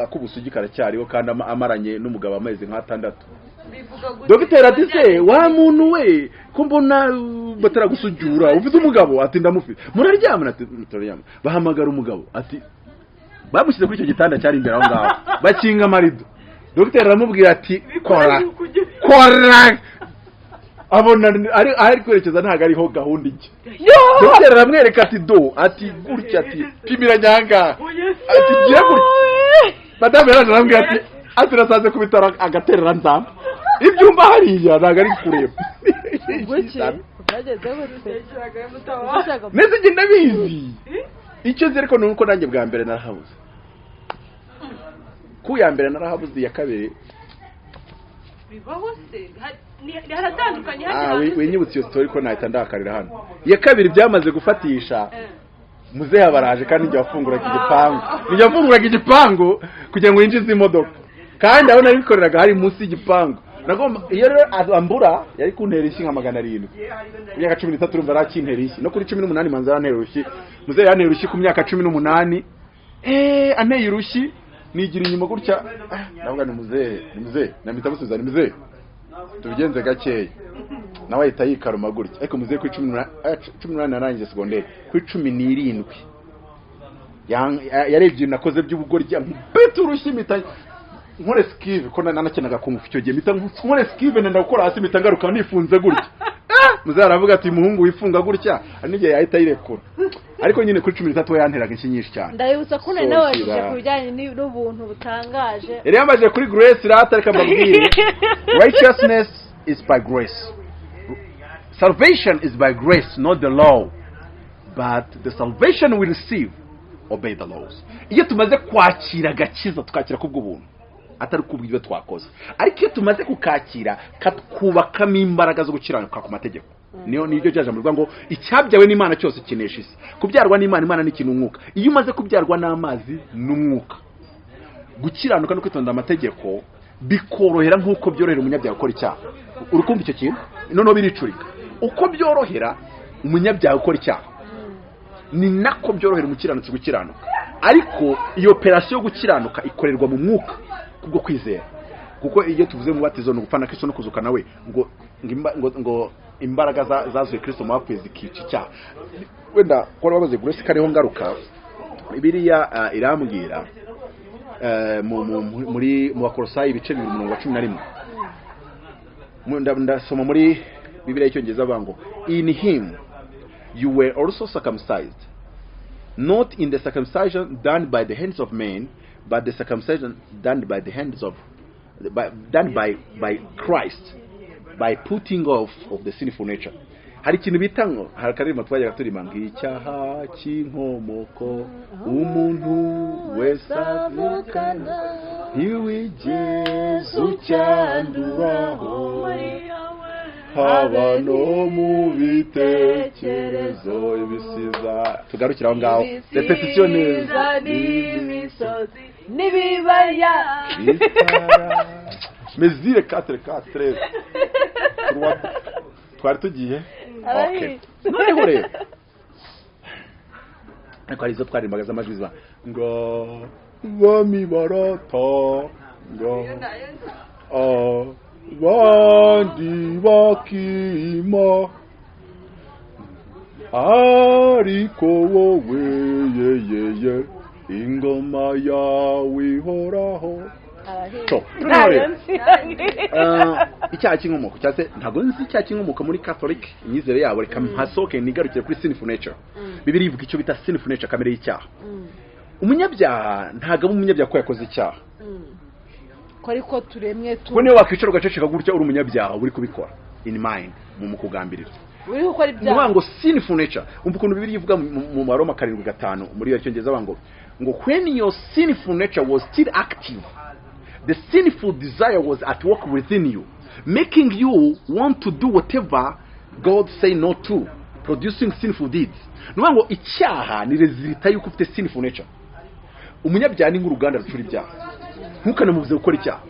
akubusugi karacyariho kandi amaranye n'umugabo amezi nk'atandatu dogiteri ati se wa muntu we ko mbona bataragusujura ufite umugabo ati ndamufite muraryamana ati muraryamana bahamagara umugabo ati bamushyize kuri icyo gitanda cyari imbere aho ngaho bakinga amarido dogiteri aramubwira ati kora abona ari kwerekeza ntabwo ariho gahunda ijya dogiteri aramwereka ati ati gutya ati pimira nyanga ati giye gutya madamu yaraje aramubwira ati nasanze ku bitaro agaterera nzamba ibyumba hariya ntabwo ari kureba neza njye ndabizi icyo nzi ariko ni uko nanjye bwa mbere narahabuze ku ya mbere narahabuze iya kabiri bibaho se haratandukanye hano winyibutse iyo story ko nahita ndakarira hano iya kabiri byamaze gufatisha muzehe baraje kandi njye wafunguraga igipangu kugira ngo yinjize imodoka kandi aho nabikoreraga hari munsi y'igipangu nagomba iyo rero ambura yari kuntera ishyi nka 700 ku myaka 13 urumva arakintera ishyi no kuri 18 manza arantera urushyi muzehe yantera urushyi ku myaka 18 anteye urushyi nigira inyuma gutya ndavuga ni muzehe namita busubiza ni muzehe tubigenze gakeya nawe ahita yikaruma gutya ariko muzehe kuri 18 narangije secondaire kuri 17 yarebye nakoze by'ubugoryi mbete urushyi mita nkore skive ko nanakenaga kumva icyo gihe mita nkore skive nenda gukora hasi mita ngaruka nifunze gutya muzehe aravuga ati muhungu wifunga gutya ari n'igihe yahita yirekura ariko nyine kuri 13 yanteraga inshyi nyinshi cyane ndabibutsa ko none washije ku bijyanye n'ubuntu butangaje yari yamaze kuri grace rata reka mbabwire righteousness is by grace, salvation is by grace, not the law, but the salvation we receive obey the laws. Iyo tumaze kwakira gakiza tukakira kubw'ubuntu atari kubw'ibyo twakoze, ariko iyo tumaze kukakira katwubakamo imbaraga zo gukiranuka ku mategeko. Niyo nibyo cyaje mu ngo icyabyawe n'Imana cyose kinesha isi. Kubyarwa n'Imana, Imana ni kintu umwuka. Iyo umaze kubyarwa n'amazi n'umwuka, gukiranuka no kwitonda amategeko bikorohera nk'uko byorohera umunyabyaha gukora icyaha. Urukumva icyo kintu noneho biricurika. Uko byorohera umunyabyaha gukora icyaha, ni nako byorohera umukiranutsi gukiranuka. Ariko iyo operation yo gukiranuka ikorerwa mu mwuka kubwo kwizera. Kuko iyo tuvuze mu batizo no gupfana Kristo no kuzuka nawe ngo imbaraga zazuye Kristo mu bapfuye zikica icyaha. Wenda ko babaze Grace kariho ngaruka Bibiliya irambwira muri mu Bakolosayi ibice 11 ndasoma muri Bibiliya y'Icyongereza bango in him you were also circumcised, not in the circumcision done by the hands of men, but the circumcision done by the hands of by Christ, by putting off of the sinful nature. Hari ikintu bitango harakarimo twajyaga turima ngicyaha cy'inkomoko umuntu wese avukana ntiwigeze ucyanduraho haba no mu bitekerezo ibisiza. Tugarukira aho ngaho repetition n'imisozi n'ibibaya mesure 4 twari tugiye. Okay, noneho rero ariko arizo twarimbaga z'amajwi ziba ngo bami barata ngo bandi bakima ariko wowe yeyeye ingoma yawe ihoraho. Icyaha cy'inkomoko cyase ntabwo nzi icyaha cy'inkomoko muri Catholic imyizere yabo, reka mpasoke nigarukire kuri sinful nature. Bibiliya ivuga icyo bita sinful nature, kamere y'icyaha. Umunyabyaha ntabwo umunyabyaha ko yakoze icyaha, ko ariko turemwe tu ko niyo wakwicara ugaceceka gutya uri umunyabyaha uri kubikora in mind mu kugambirira uri gukora ibyaha ngo sinful nature. Umva ukuntu Bibiliya ivuga mu Maroma 7:5 muri Icyongereza bango ngo when your sinful nature was still active, the sinful desire was at work within you, making you want to do whatever God say no to, producing sinful deeds. Nubango icyaha ni resulta yuko ufite sinful nature. umunyabyaha ni nk'uruganda rucura ibyaha, ntukanamubuze gukora icyaha,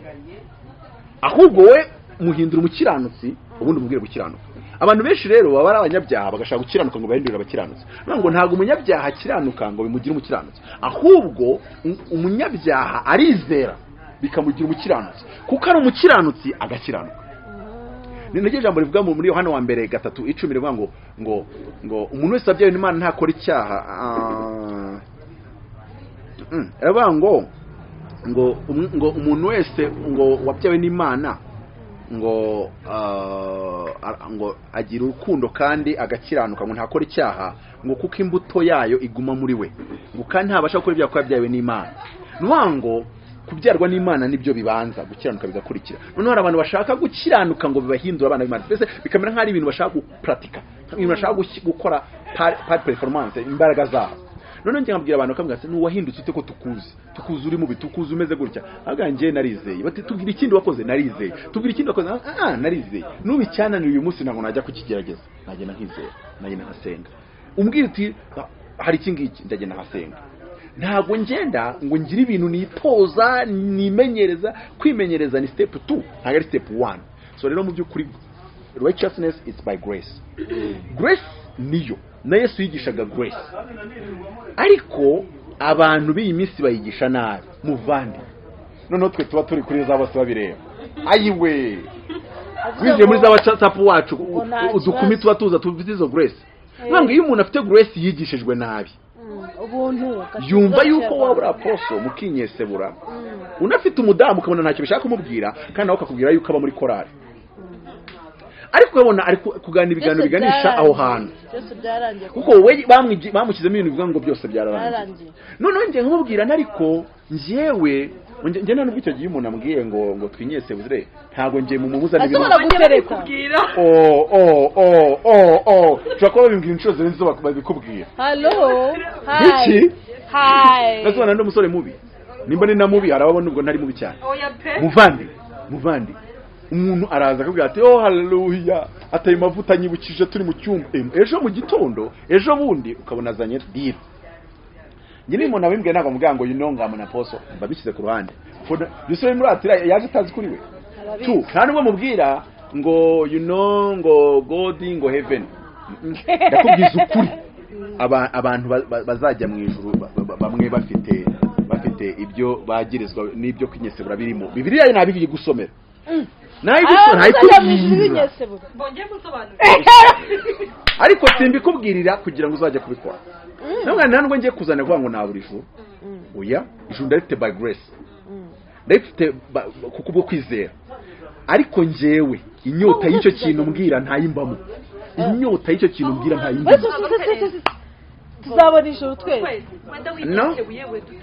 ahubwo we muhindura umukiranutsi ubundi umubwire gukiranuka. Abantu benshi rero baba ari abanyabyaha bagashaka gukiranuka ngo bahindurire abakiranutsi. Ngo ntabwo umunyabyaha akiranuka ngo bimugire umukiranutsi, ahubwo umunyabyaha arizera bikamugira umukiranutsi, kuko ari umukiranutsi agakiranuka. Ni nacyo jambo rivuga muri Yohana wa mbere 3:10 rivuga ngo umuntu wese abyawe n'Imana ntakora icyaha. Aravuga ngo umuntu wese ngo wabyawe n'Imana ngo agira urukundo kandi agakiranuka, ngo ntakora icyaha, ngo kuko imbuto yayo iguma muri we, ngo kandi ntabasha gukora ibyaha kuko yabyawe n'Imana. Ngo kubyarwa n'Imana nibyo bibanza, gukiranuka bigakurikira. Noneho hari abantu bashaka gukiranuka ngo bibahindura abana b'Imana, mbese bikamera nk'ari ibintu bashaka gupratika, ibintu bashaka gukora par performance, imbaraga zabo. Noneho njye nkabwira abantu bakambwira ati n'uwahindutse ute ko tukuzi uri mubi, tukuzi umeze gutya. Aganje narizeye, bati tubwira ikindi wakoze, narizeye, tubwira ikindi wakoze, narizeye. Nubicyananira uyu munsi ntabwo najya kukigerageza, nagenda nkizera, nagenda nkasenga. Umbwira uti hari iki ngiki, ndagenda nkasenga. Ntabwo ngenda ngo ngire ibintu nitoza nimenyereza. Kwimenyereza ni step 2, ntabwo ari step 1. So rero mu by'ukuri righteousness is by grace. Grace niyo na Yesu yigishaga grace, ariko abantu b'iyi minsi bayigisha nabi muvandi. Noneho twe tuba turi kuri za bose babireba, ayiwe winjiye muri za WhatsApp wacu udukumi tuba tuza tuvuze izo grace. Ntabwo iyo umuntu afite grace yigishijwe nabi, ubuntu yumva yuko wabura apostle mukinyesebura, unafite umudamu ukabona ntacyo bishaka kumubwira, kandi nawe akakubwira yuko aba muri korali, ariko ukabona ari kuganira ibiganiro biganisha aho hantu, kuko we bamushyizemo ibintu bivuga ngo byose byararangiye. Noneho njye nkumubwira ariko njyewe njye nta nubwo icyo gihe umuntu ambwiye ngo twinyesebure, ntabwo njye mu mubuza n'ibintu kubwira ushobora kuba babimbwira inshuro zirenze babikubwira. Hello, hi Nazona ndi umusore mubi, nimba ni na mubi arababona ubwo ntari mubi cyane. Muvandi umuntu araza akubwira ati haleluya, ataye mavuta nyibukije turi mu cyumba, ejo mu gitondo, ejo bundi ukabona azanye deal. Nyine umuntu abimbwiye ntabwo mvuga ngo yinonga na poso, mbabishyize ku ruhande. Bisore muri atira yaje atazi kuri we. Nta nubwo mubwira ngo ngo God ngo heaven. Ndakubwiza ukuri, abantu bazajya mu ijuru bamwe bafite ibyo bagirizwa n'ibyo kwinyesebura birimo. Bibiliya nabigiye gusomera. Bongeye gusobanura. Ariko simbikubwirira kugira ngo uzajye kubikora. Ntabwo ngiye kuzana kuvuga ngo nabura ijuru. Oya, ijuru ndarifite by grace. Ndarifite kuko bwo kwizera. Ariko njyewe inyota y'icyo kintu mbwira ntayimbamo. Inyota y'icyo kintu mbwira ntayimbamo. Tuzabona ijuru twese.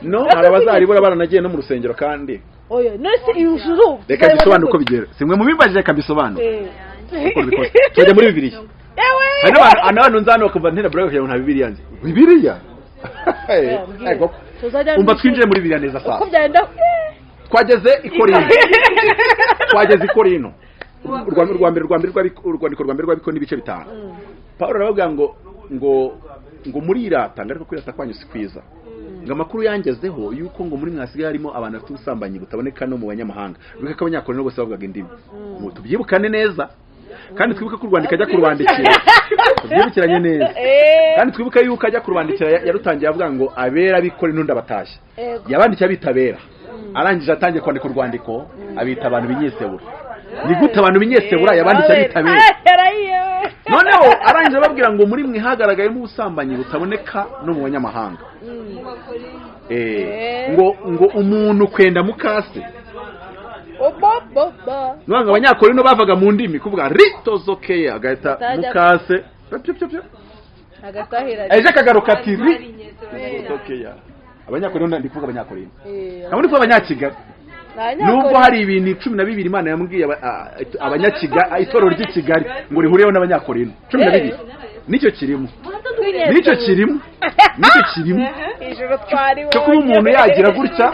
No, arabazaribura baranagiye no mu rusengero kandi. Oya, nese ijuru. Reka bisobanure uko bigera. Simwe mu bibajije kabisobanure. Uko bikora. Tujye muri Bibiliya. Abantu nzano kuva ntera bro nta Bibiliya nzi. Bibiliya? Umva twinjire muri Bibiliya neza saa. Uko byagenda Twageze i Korino. Urwandiko rwa mbere rwabiko n'ibice 5. Paulo aravuga ngo muri irata ngariko kwirata kwanyu sikwiza. Ngo amakuru yangezeho yuko ngo muri mwasigaye harimo abantu bafite ubusambanyi butaboneka no mu banyamahanga. Bika ko abanyakorino bose bavugaga indimi. Ngo tubyibukane neza. Kandi twibuka ko urwandika ajya kurwandikira. Tubyibukiranye neza. Kandi twibuka yuko ajya kurwandikira yarutangiye avuga ngo abera bikorino ndabatashye. Yabandikira bitabera. Arangije atangiye kwandika urwandiko abita abantu binyesebura. Ni gute abantu binyesebura yabandikira bitabera. Noneho arangije babwira ngo muri mwe hagaragaye mu busambanyi butaboneka no mu banyamahanga. Ngo umuntu kwenda mukase. Nanga abanyakorino bavaga mu ndimi kuvuga ritozokeya agahita mukase. agatahira. Eje kagaruka ati ritozokeya. Abanyakorino ndi kuvuga abanyakorino. Nabo ndi kuvuga abanyakigali. Nubwo hari ibintu 12 Imana yambwiye abanyakigali itorero ry'Ikigali ngo rihuriyeho n'abanyakorino 12. Nicyo kirimo. Ijoro twari cyo kuba umuntu yagira gutya,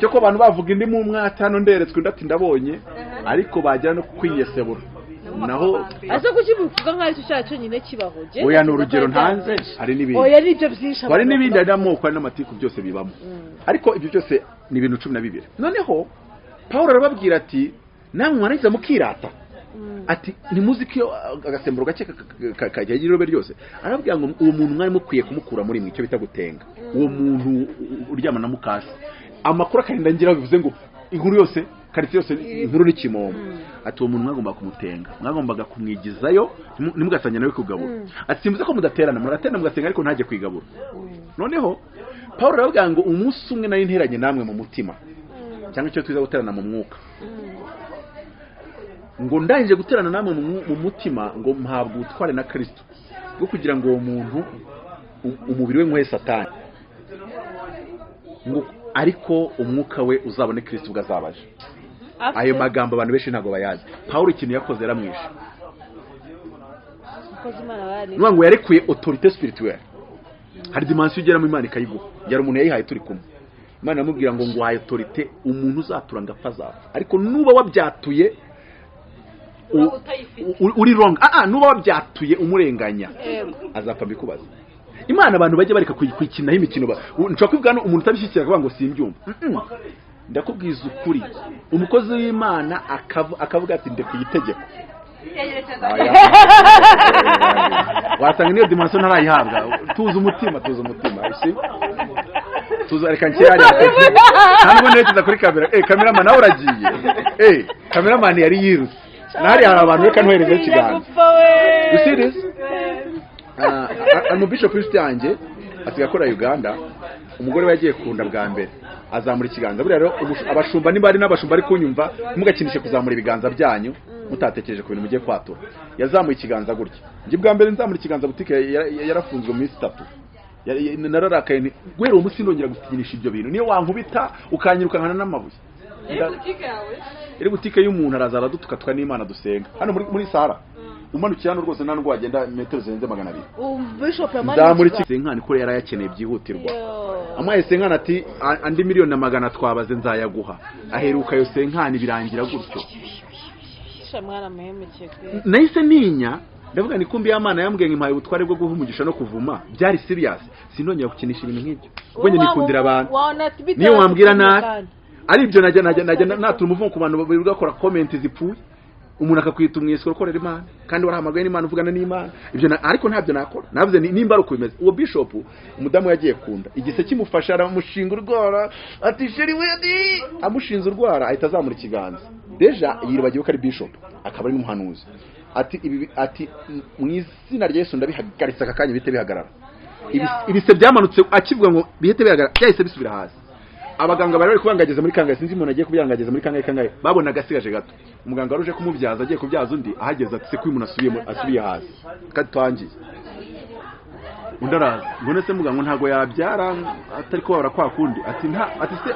cyo ko abantu bavuga indi mu mwata hano nderetswe ndati ndabonye, ariko bagira no kwinyesebura. naho ase kuki bivuga nkaho icyo cyaha cyonyine kibaho oya ni urugero ntanze hari n'ibindi oya nibyo byinshi hari n'ibindi hari n'amoko hari n'amatiku byose bibamo ariko ibyo byose ni ibintu 12 noneho Pawulo arababwira ati namwe mwarangiza mukirata ati ntimuzi ko agasemburo gake kagira irobe ryose arababwira ngo uwo muntu mwari mukwiye kumukura muri mwe icyo bita gutenga uwo muntu uryama na mukasi amakuru akarinda ngira bivuze ngo inkuru yose kariti yose inkuru n'ikimomo ati uwo muntu mwagomba kumutenga mwagombaga kumwigizayo nimugasanya nawe kugabura ati simvuze ko mudaterana muraterana mugasenga ariko ntajye kwigabura noneho Pawulo arababwira ngo umunsi umwe nari nteranye namwe mu mutima cyangwa icyo twiza guterana mu mwuka ngo ndangije guterana namwe mu mutima ngo mpabwa ubutware na Kristo bwo kugira ngo uwo muntu umubiri we nkwe Satani ngo ariko umwuka we uzabone Kristo ugazabaje ayo magambo abantu benshi ntago bayazi Pawulo ikintu yakoze yaramwishe ngo yarekuye autorité spirituelle hari dimension igera mu Imana ikayiguha yari umuntu yayihaye turi kumwe Imana yamubwira ngo nguhaye autorité umuntu uzatura ngapfa zapfa ariko nuba wabyatuye uri wrong nuba wabyatuye umurenganya azapfa mbikubaza Imana abantu bajye bareka kwikinaho imikino nshobora kwibwana umuntu utabishyikira akavuga ngo simbyumva ndakubwiza ukuri umukozi w'Imana akavuga ati ndekuye itegeko wasanga niyo dimension ntarayihabwa tuza umutima isi tuza reka nkiyari ntabwo ntekereza kuri kamera cameraman nawe uragiye cameraman yari yirutse nari hari abantu reka ntohereze ikiganza you see this Bishop Christian asiga akora Uganda umugore we yagiye kunda bwa mbere azamura ikiganza buriya rero abashumba niba ari n'abashumba ari kunyumva mugakinishe kuzamura ibiganza byanyu mutatekereje ku bintu mugiye kwatura yazamuye ikiganza gutya ngi bwa mbere nzamura ikiganza butike yarafunzwe mu minsi 3 nararakaye gwera uwo musi ndongera gutinisha ibyo bintu niyo wankubita ukanyirukankana n'amabuye iri butike y'umuntu araza dutukatwa n'Imana dusenga hano muri Sahara umanukiye hano rwose ntango wagenda metero zenze 200 Bishop ndamuri ikisenkani ko yari yakeneye byihutirwa amaye senkani ati andi miliyoni na 100 twabaze nzayaguha aheruka yo senkani birangira gutyo mwana muhemukeke nahise ninya ndavuga ni kumbi y'Imana yambwiye impaye ubutware bwo guhumugisha no kuvuma byari serious sinongera gukinisha ibintu nk'ibyo ubwo nikundira abantu niyo wambwira nabi ari ibyo najya natura umuvumo ku bantu bagakora comment zipfuye umuntu akakwita umwese ukorera Imana kandi warahamagaye n'Imana uvugana n'Imana ibyo ariko ntabyo nakora navuze nimba ari kubimeze uwo bishop umudamu yagiye kunda igise kimufasha aramushinga urwara ati sheri we amushinze urwara ahita azamura ikiganza deja yibagiwe ko ari bishop akaba ari n'umuhanuzi ati mu izina rya Yesu ndabihagaritse akakanya bite bihagarara ibise byamanutse akivuga ngo bihite bihagarara byahise bisubira hasi abaganga bari kubangageza muri kangaye sinzi umuntu agiye kubyangageza muri kangaye babona gasigaje gato umuganga waruje kumubyaza agiye kubyaza undi ahageze ati se ko umuntu asubiye hasi katwangiye undaraza ngo nese muganga ntago yabyara atari ko babara kwa kundi ati se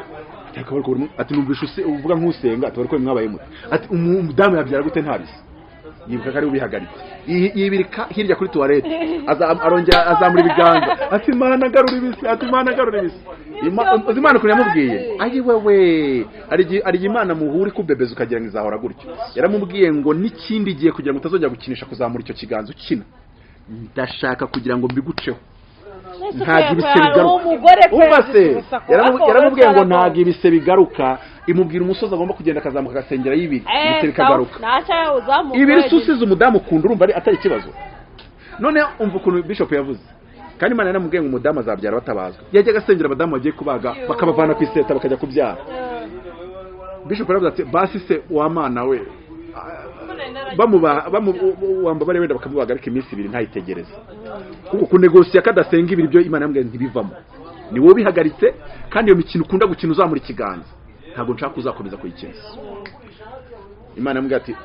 ati numvishe uvuga nk'usenga ati bariko mwabaye muti ati umudamu yabyara gute ntabise yibuka kari ubihagaritse yibirika hirya kuri toilette arongera azamura ibiganza ati Imana garura ibisi Imana kuri yamubwiye ayi wewe ari Imana muhuri kubebeza ukagira ngo izahora gutyo yaramubwiye ngo n'ikindi giye kugira ngo utazongera gukinisha kuzamura icyo kiganza ukina ndashaka kugira ngo mbiguceho ntago ibise bigaruka yaramubwiye ngo ntago ibise bigaruka imubwira umusozi agomba kugenda akazamuka agasengera y'ibiri ibise bikagaruka ibiri susize umudamu kunda urumva ari atari ikibazo none umva ukuntu bishop yavuze kandi Imana yaramubwiye ngo umudamu azabyara batabazwa yajya agasengera abadamu bagiye kubaga bakabavana ku iseta bakajya kubyara bishop yaravuze ati basi se wa mana we wamba bare wenda bakamubaga ariko iminsi 2 ntayitegereza kuko kunegosiya kadasenga ibiri byo Imana yambwiye ntibivamo ni wowe bihagaritse kandi iyo mikino ukunda gukina uzamura ikiganza ntabwo nshaka uzakomeza kuyikina Imana yambwiye ati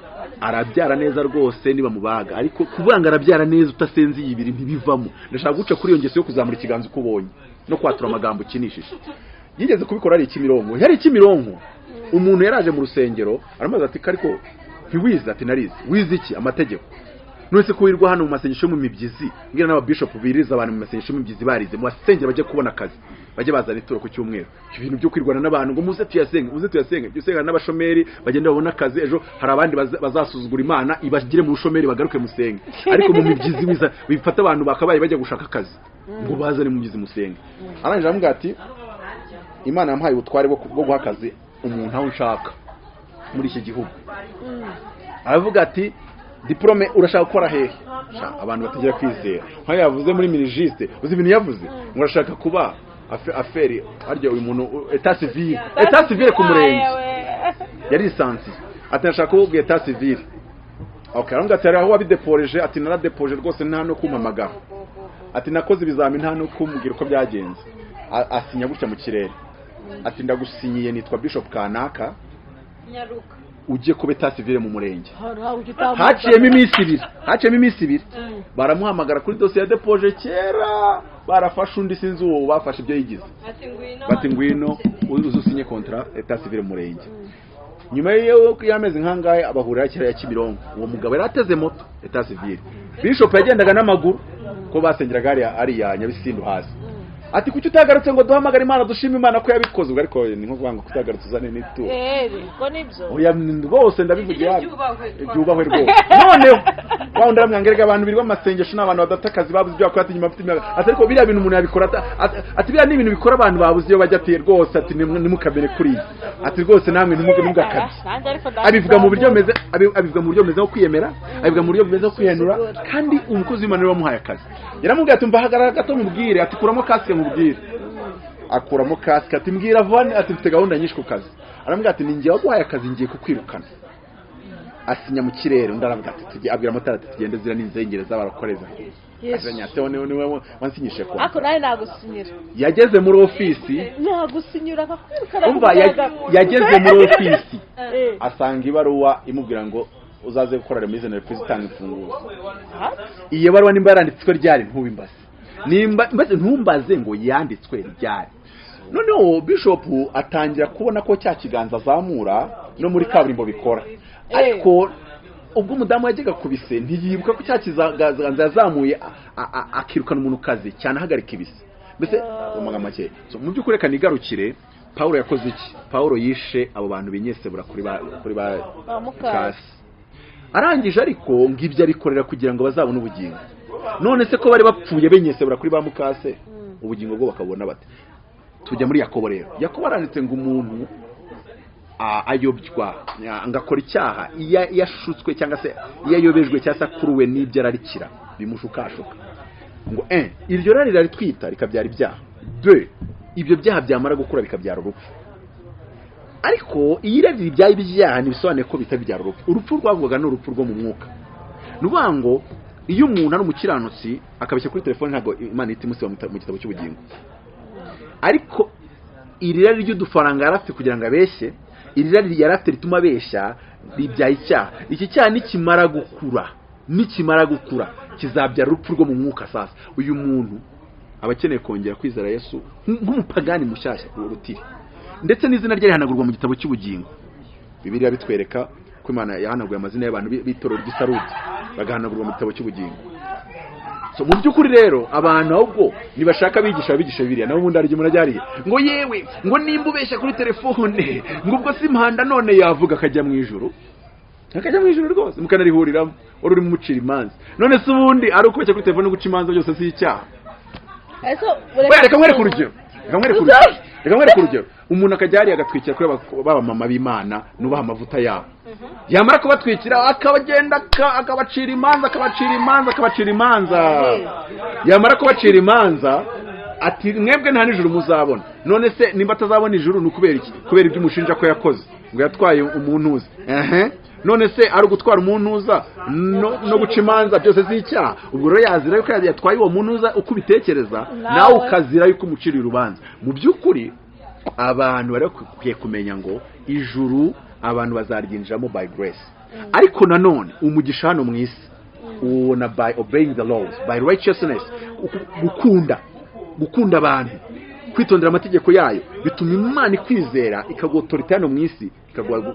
arabyara neza rwose niba mubaga ariko kuvuga ngo arabyara neza utasenze ibiri ntibivamo ndashaka guca kuri iyo ngeso yo kuzamura ikiganza uko ubonye no kwatura amagambo ukinishije yigeze kubikora ari ikimironko umuntu yaraje mu rusengero aramaze ati kariko ntiwize ati narize wize iki amategeko none ko wirwa hano mu masengesho mu mibyizi ngira n'ababishop biriza abantu mu masengesho mu mibyizi barize mu basengera baje kubona akazi baje bazana ituro ku cyumweru ibintu byo kwirwana n'abantu ngo muze tuyasenge byusenga n'abashomeri bagenda babona akazi ejo hari abandi bazasuzugura Imana ibagire mu bushomeri bagaruke musenge ariko mu mibyizi bifata abantu bakabaye bajya gushaka akazi ngo bazane mu mibyizi musenge arangije aramubwira ati Imana yampaye ubutware bwo guha akazi umuntu aho ushaka muri iki gihugu aravuga ati diplome urashaka gukora hehe abantu batagira kwizera nka yavuze muri minijiste uzi ibintu yavuze ngo urashaka kuba aferi arya uyu muntu etat civil ku murenge yari lisansi ati nashaka kuba etat civil okay arambwa ati aho wabideporeje ati naradepoje rwose nta no kumpamagara ati nakoze ibizami nta no kumbwira uko byagenze asinya gutya mu kirere ati ndagusinyiye nitwa Bishop Kanaka nyaruka ujye kuba etat civil mu murenge haciyemo iminsi ibiri baramuhamagara kuri dossier ya depoje kera barafashe undi sinzi uwo bafashe ibyo yigize bati ngwino uzusinye contrat etat civil mu murenge nyuma y'amezi nkangahe abahurira kera ya Kimironko uwo mugabo yarateze moto etat civil Bishop yagendaga n'amaguru ko basengeraga ari ya Nyabisindu hasi ati kuki utagarutse ngo duhamagare Imana dushime Imana ko yabikoze ariko ni nko kuvuga ngo kutagarutse uzane n'itu ko nibyo oya rwose ndabivugira byubahwe rwose noneho wawundi aramwangerega abantu biri bamasengesho n'abantu badatakazi babuze ibyo bakora ati nyuma afite imyaka ati ariko biriya bintu umuntu yabikora ati biriya ni ibintu bikora abantu babuze iyo bajya ati rwose ati nimukabere kuri ati rwose namwe ntimugakabye abivuga mu buryo meze nko kwiyemera abivuga mu buryo bumeze nko kwihenura kandi umukozi w'Imana niwe wamuhaye akazi yaramubwiye ati mbahagarara gato mubwire ati kuramo kasike mubwire akuramo kasike ati mbwira vane ati mfite gahunda nyinshi ku kazi aramubwira ati ninjye waguhaye akazi ngiye kukwirukana asinya mu kirere undi aravuga ati abwira motari ati tugende zira n'inzengere z'abarakoreza azanyate niwe wansinyishe ko ako nawe nagusinyira yageze muri ofisi nagusinyira akakwirukana umva yageze muri ofisi asanga ibaruwa imubwira ngo uzaze gukorera muri zone reprise itanga imfunguzo iyo baruwa nimba yaranditswe ryari ntubimbaze mbaze ntumbaze ngo yanditswe ryari noneho Bishop atangira kubona ko cya kiganza azamura no muri kaburimbo bikora ariko ubwo umudamu yajyaga kubise ntiyibuka ko cya kiganza yazamuye akirukana umuntu kazi cyane ahagarika ibise mbese umaga make mu by'ukuri reka nigarukire Paulo yakoze iki Paulo yishe abo bantu binyesebura kuri ba kasi arangije ariko ngibyo abikorera kugira ngo bazabone ubugingo none se ko bari bapfuye benyesebura kuri ba mukase ubugingo bwo bakabona bate tujya muri Yakobo rero Yakobo aranditse ngo umuntu ayobywa ngakora icyaha yashutswe cyangwa se yayobejwe cyangwa se akuruwe n'ibyo ararikira bimushukashuka ngo iryo rari raritwita rikabyara ibyaha 2 ibyo byaha byamara gukura bikabyara urupfu ariko iyi rari ibyaha ibyaha nibisobanuye ko bitabyara urupfu rwavugaga n'urupfu rwo mu mwuka nuvuga ngo iyo umuntu ari umukiranutsi akabeshya kuri telefone ntago Imana itimusiba mu gitabo cy'ubugingo ariko iri rari ry'udufaranga yarafite kugira ngo abeshye iri rari yarafite rituma abeshya ribyaye icyaha iki cyaha nikimara gukura kizabyara urupfu rwo mu mwuka sasa uyu muntu aba akeneye kongera kwizera Yesu nk'umupagani mushyashya ku rutiri ndetse n'izina rye rihanagurwa mu gitabo cy'ubugingo Bibiliya bitwereka ko Imana yahanaguye amazina y'abantu b'itoro ry'Isarudi bagahanagurwa mu gitabo cy'ubugingo mu by'ukuri rero abantu ahubwo nibashaka bigisha Bibiliya nabo ubundi arije murajyariye ngo yewe ngo nimba ubeshya kuri telefone ngo ubwo si impanda none yavuga akajya mu ijuru rwose mukanarihuriramo uri mu mucira imanza none se ubundi ari ukubeshya kuri telefone guca imanza byose si icyaha reka mwereke urugero umuntu akajyariye agatwikira kuri baba mama b'Imana nubaha amavuta yabo yamara kubatwikira akabagenda akabacira imanza yamara kubacira imanza ati mwebwe nta nijuru muzabona none se nimba atazabona ijuru nukubera iki kubera ibyo umushinja ko yakoze ngo yatwaye umuntu uzi none se ari ugutwara umuntu uza no guca imanza byose z'icyaha ubwo rero yazira yuko yatwaye uwo muntu uza uko ubitekereza nawe ukazira yuko umucira urubanza mu by'ukuri abantu bari bakwiye kumenya ngo ijuru abantu bazaryinjiramo by grace ariko nanone umugisha hano mu isi ubona by obeying the laws by righteousness gukunda abantu kwitondera amategeko yayo bituma Imana ikwizera ikaguha autorité hano mu isi ikaguha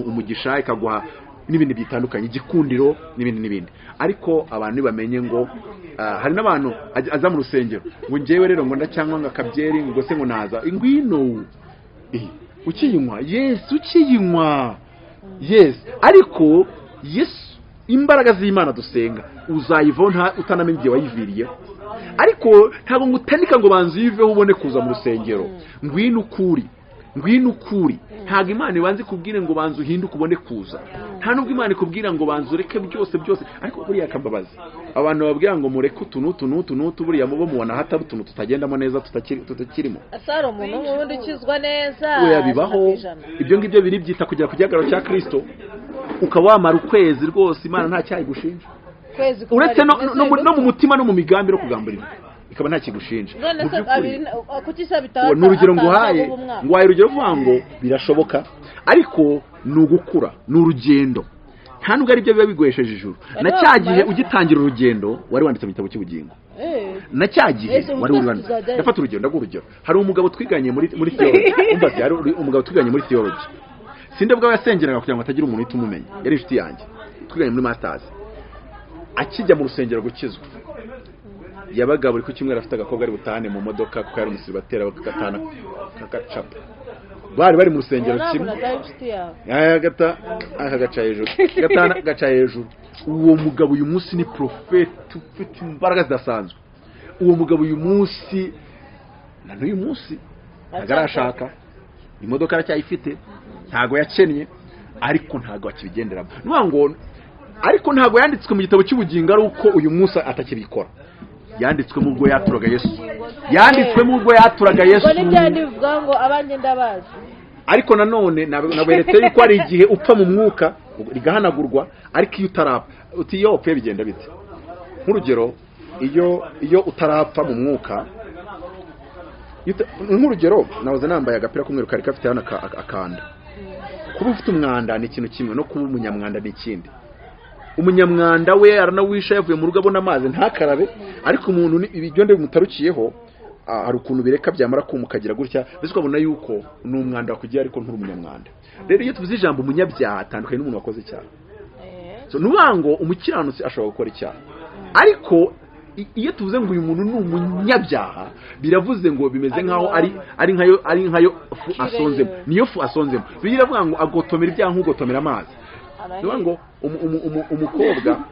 umugisha ikaguha n'ibindi bitandukanye, igikundiro n'ibindi. Ariko abantu ntibamenye ngo hari n'abantu aza mu rusengero ngo njyewe rero ngo ndacyangwa ngo akabyeri ngo se ngo naza ingwino ukiyinywa ukiyinywa ariko Yesu imbaraga z'Imana dusenga uzayivona utanamenye igihe wayiviriyeho. Ariko ntabwo ngutanika ngo banze uyiveho ubone kuza mu rusengero. Ngwino ukuri ntabwo Imana ibanze kubwire ngo banze uhinduke ubone kuza, nta nubwo Imana ikubwira ngo banze ureke byose. Ariko buriya akambabaza abantu babwira ngo mureke utu buriya mubo mubona hatari utuntu tutagendamo neza tutakirimo. atari umuntu wundi ukizwa neza we bibaho. Ibyo ngibyo biri byita kugera ku gihagararo cya Kristo, ukaba wamara ukwezi rwose Imana nta cyayi gushinja, uretse no mu mutima no mu migambi no kugamburira ikaba nta kigushinja. Ni urugero nguhaye urugero uvuga ngo birashoboka, ariko ni ugukura, ni urugendo, nta nubwo ari byo biba biguhesheje ijuru. Na cya gihe ugitangira urugendo wari wanditse mu gitabo cy'ubugingo, na cya gihe wari wanditse. Ndafata urugero, ndaguha hari umugabo twiganye muri theology, hari umugabo twiganye muri theology, sinde bwa yasengeraga kugira ngo atagira umuntu uhita umumenya, yari inshuti yanjye twiganye muri masters. Akijya mu rusengero gukizwa, yabaga buri ku cyumweru afite agakobwa ari butahane mu modoka kuko yari umusiribatera bakagatana kakacapa. Bari mu rusengero kimwe akagaca hejuru. Uwo mugabo uyu munsi ni profeti ufite imbaraga zidasanzwe. Uwo mugabo uyu munsi na n'uyu munsi agarashaka imodoka aracyayifite, ntago yakennye, ariko ntago akibigenderamo. Ariko ntago yanditswe mu gitabo cy'ubugingo ari uko uyu munsi atakibikora. Yanditswe mu bwo yaturaga Yesu. Ngo n'ibyandi bivuga ngo abanjye ndabazi. Ariko nanone naberetse yuko ari igihe upfa mu mwuka rigahanagurwa, ariko iyo utarapfa iyo upfuye bigenda bite. Nk'urugero iyo utarapfa mu mwuka, nk'urugero nahoze nambaye agapira k'umweru kari gafite hano akanda. Kuba ufite umwanda ni ikintu kimwe, no kuba umunyamwanda ni ikindi. Umunyamwanda we aranawisha yavuye mu rugo abona amazi ntakarabe, ariko umuntu ibyo nde bimutarukiyeho hari ukuntu bireka byamara kumukagira gutya, mbese ukabona yuko ni umwanda wakugiye ariko nturi umunyamwanda. Rero iyo tuvuze ijambo umunyabyaha atandukanye n'umuntu wakoze icyaha. Nubango umukiranutsi ashobora gukora icyaha, ariko iyo tuvuze ngo uyu muntu ni umunyabyaha biravuze ngo bimeze nkaho ari nkayo fu asonzemo, niyo fu asonzemo. Biravuga ngo agotomera ibyaha nk'ugotomera amazi. Nubango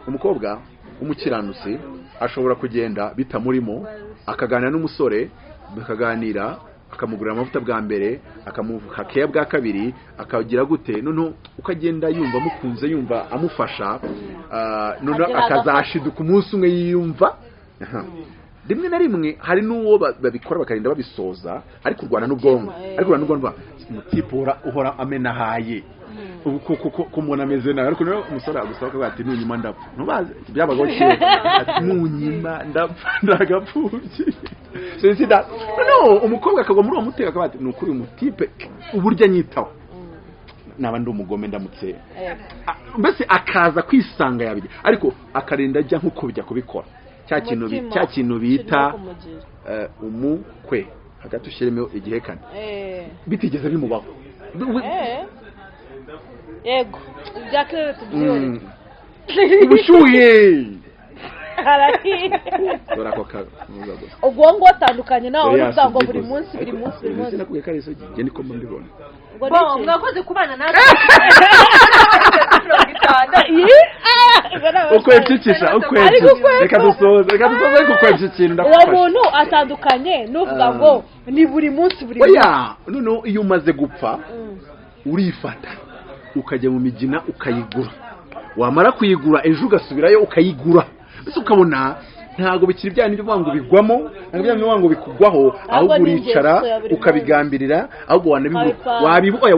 umukobwa umukiranutsi ashobora kugenda bitamurimo, akaganira n'umusore, bakaganira, akamugurira amavuta bwa mbere, akamuha keya bwa kabiri, akagira gute, none ukagenda yumva mukunze, yumva amufasha, none akazashiduka umunsi umwe yiyumva. Rimwe na rimwe hari n'uwo babikora bakarinda babisoza, ariko urwana n'ubwonko, umutipe uhora amenahaye kumubona ameze nawe, ariko rero umusore agusaba ko ati nunyima ndapfa. Ntubaze byabagaho cyera ati nunyima ndapfa ndagapfubye. Umukobwa akagwa muri uwo mutego akaba ati nukuri umutipe uburyo nyitaho naba ndi umugome ndamutse, mbese akaza kwisanga yabije, ariko akarinda ajya nkuko bijya kubikora. Cya kintu bita umukwe, hagati ushyiremo igihekane, bitigeze bimubaho. Yego byakere tubyore ubushuye ubwo ngo atandukanye nawe uruvuga ngo buri munsi nakubwiye ko ari isogi njye niko mbibona. Mwakoze kubana natwe ukwepfukisha reka dusoze ariko ukwepfukisha ikintu ndakufasha. Uwo muntu atandukanye n'uvuga ngo ni buri munsi none iyo umaze gupfa urifata ukajya mu migina ukayigura, wamara kuyigura ejo ugasubirayo ukayigura, mbese ukabona ntago bikiri bya nibyo ngo bigwamo, ntabwo ngo bikugwaho, ahubwo uricara ukabigambirira, ahubwo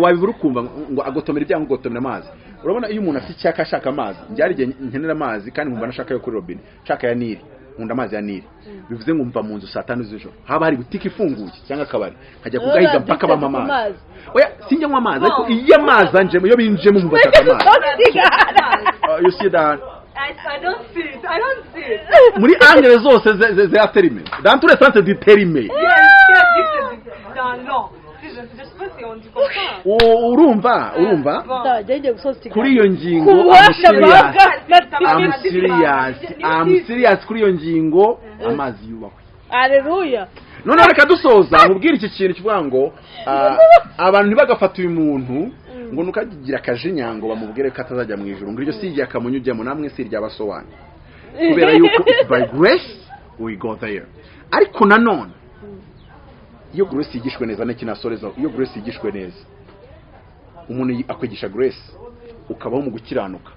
wabibura ukumva ngo agotomera ibyango ugotomera amazi. Urabona iyo umuntu afite icyaka ashaka amazi, byari igihe nkenera amazi kandi nkumva nashaka yo kuri robine, nshaka ya Nili, nkunda amazi ya Nili, bivuze ngo mva mu nzu saa 5 z'ijoro, haba hari butike ifunguye cyangwa akabari, nkajya kugahiga mpaka bampa amazi. Sinjya mu amazi, ariko iyo amazi anjemo, iyo binjemo mu bashaka amazi. You see that? I don't see it. Muri angle zose ze aterime. Dans tous les sens du terime. Yes, non. c'est on dit comme ça. urumva ndagenge gusoza ikiganiro kuri iyo ngingo I'm serious kuri iyo ngingo amazi yubahwe. Haleluya. None reka dusoza mubwira iki kintu kivuga ngo abantu ntibagafata uyu muntu ngo nukagira akajinyango bamubwire ko atazajya mu ijuru ngo iryo si igihe akamunyu ujyamo namwe si irya basowana kubera yuko by grace we go there. Ariko nanone iyo grace yigishwe neza n'ikinasoreza iyo grace yigishwe neza umuntu akwigisha grace ukabaho mu gukiranuka.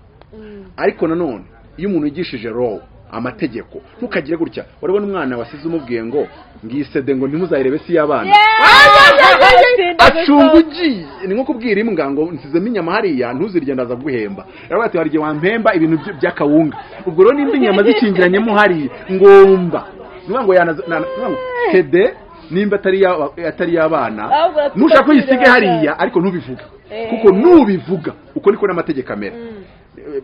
Ariko nanone iyo umuntu yigishije law amategeko ntukagire gutya warabona umwana wasize umubwiye ngo ngisede ngo ntimuzayirebe si y'abana acungugi ni nko kubwira imbwa ngo nsizemo inyama hariya ntuzirye ndaza guhemba rero ati harije wampemba ibintu by'akawunga ubwo rero nimba inyama zikingiranyemo hariya ngomba ngo sede nimba atari y'abana nushaka kuyisige hariya ariko ntubivuga kuko nubivuga uko niko n'amategeko amera.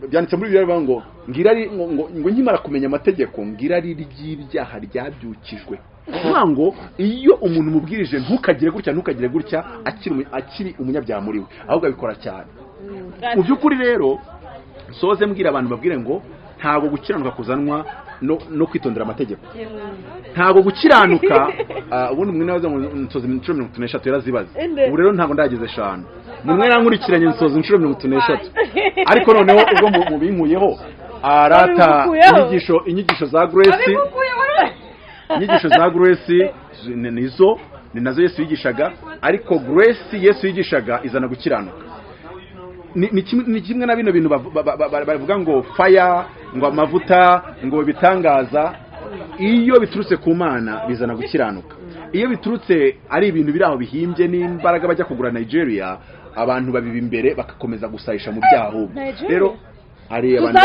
Byanditse muri Bibiliya ngo ngirari ngo nkimara kumenya amategeko ngirari ry'ibyaha ryabyukijwe. Ngo iyo umuntu mubwirije ntukagire gutya akiri umunyabyaha muri we ahubwo abikora cyane. Mu by'ukuri rero soze mbwira abantu babwire ngo ntago gukiranuka kuzanwa no kwitondera amategeko. Ntago gukiranuka ubundi mwe nawe nsoza 13 yarazibaze. Ubu rero ntago ndageze 5. Mumwe nankurikiranye nsoza 13 ariko noneho ubwo mu binkuyeho arata inyigisho za grace nizo ni nazo Yesu yigishaga ariko grace Yesu yigishaga izana gukiranuka. Ni kimwe na bino bintu bavuga ngo fire ngo amavuta ngo bitangaza iyo biturutse ku Mana bizana gukiranuka. Iyo biturutse ari ibintu biraho bihimbye n'imbaraga bajya kugura Nigeria abantu babiba imbere bakakomeza gusayisha mu byaho. Rero ari abantu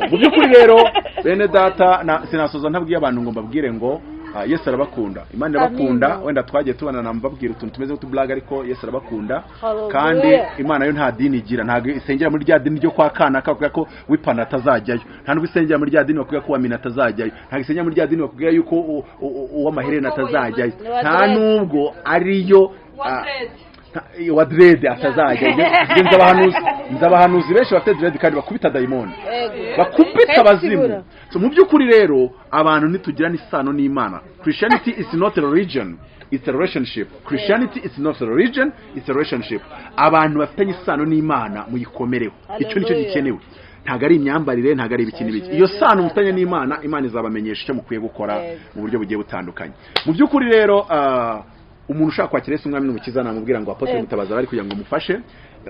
mu by'ukuri rero bene data sinasoza ntabwiye abantu ngo mbabwire ngo Yesu arabakunda, Imana irabakunda. Wenda twagiye tubana na mbabwira utuntu tumeze nk'utublaga ariko Yesu arabakunda kandi Imana yo nta dini igira, ntago isengera muri rya dini ryo kwa kana kavuga ko wipana atazajyayo, nta nubwo isengera muri rya dini bavuga ko wamina atazajyayo, ntago isengera muri rya dini bavuga yuko uw'amaherena atazajyayo, nta nubwo ariyo wa dread atazajya. Nzabahanuzi benshi bafite dread kandi bakubita daimoni bakubita abazimu. So mu by'ukuri rero abantu nitugira n'isano n'Imana. Christianity is not a religion, it's a relationship. Christianity is not a religion, it's a relationship. Abantu bafitanye isano n'Imana muyikomereho, icyo nicyo gikenewe. Ntago ari imyambarire, ntago ari ibikini biki. Iyo sano mufitanye n'Imana, Imana izabamenyesha icyo mukwiye gukora mu buryo bugiye butandukanye. Mu by'ukuri rero umuntu ushaka kwakira Yesu umwami n'umukiza namubwira ngo Apotre Mutabazi bari kugira ngo mufashe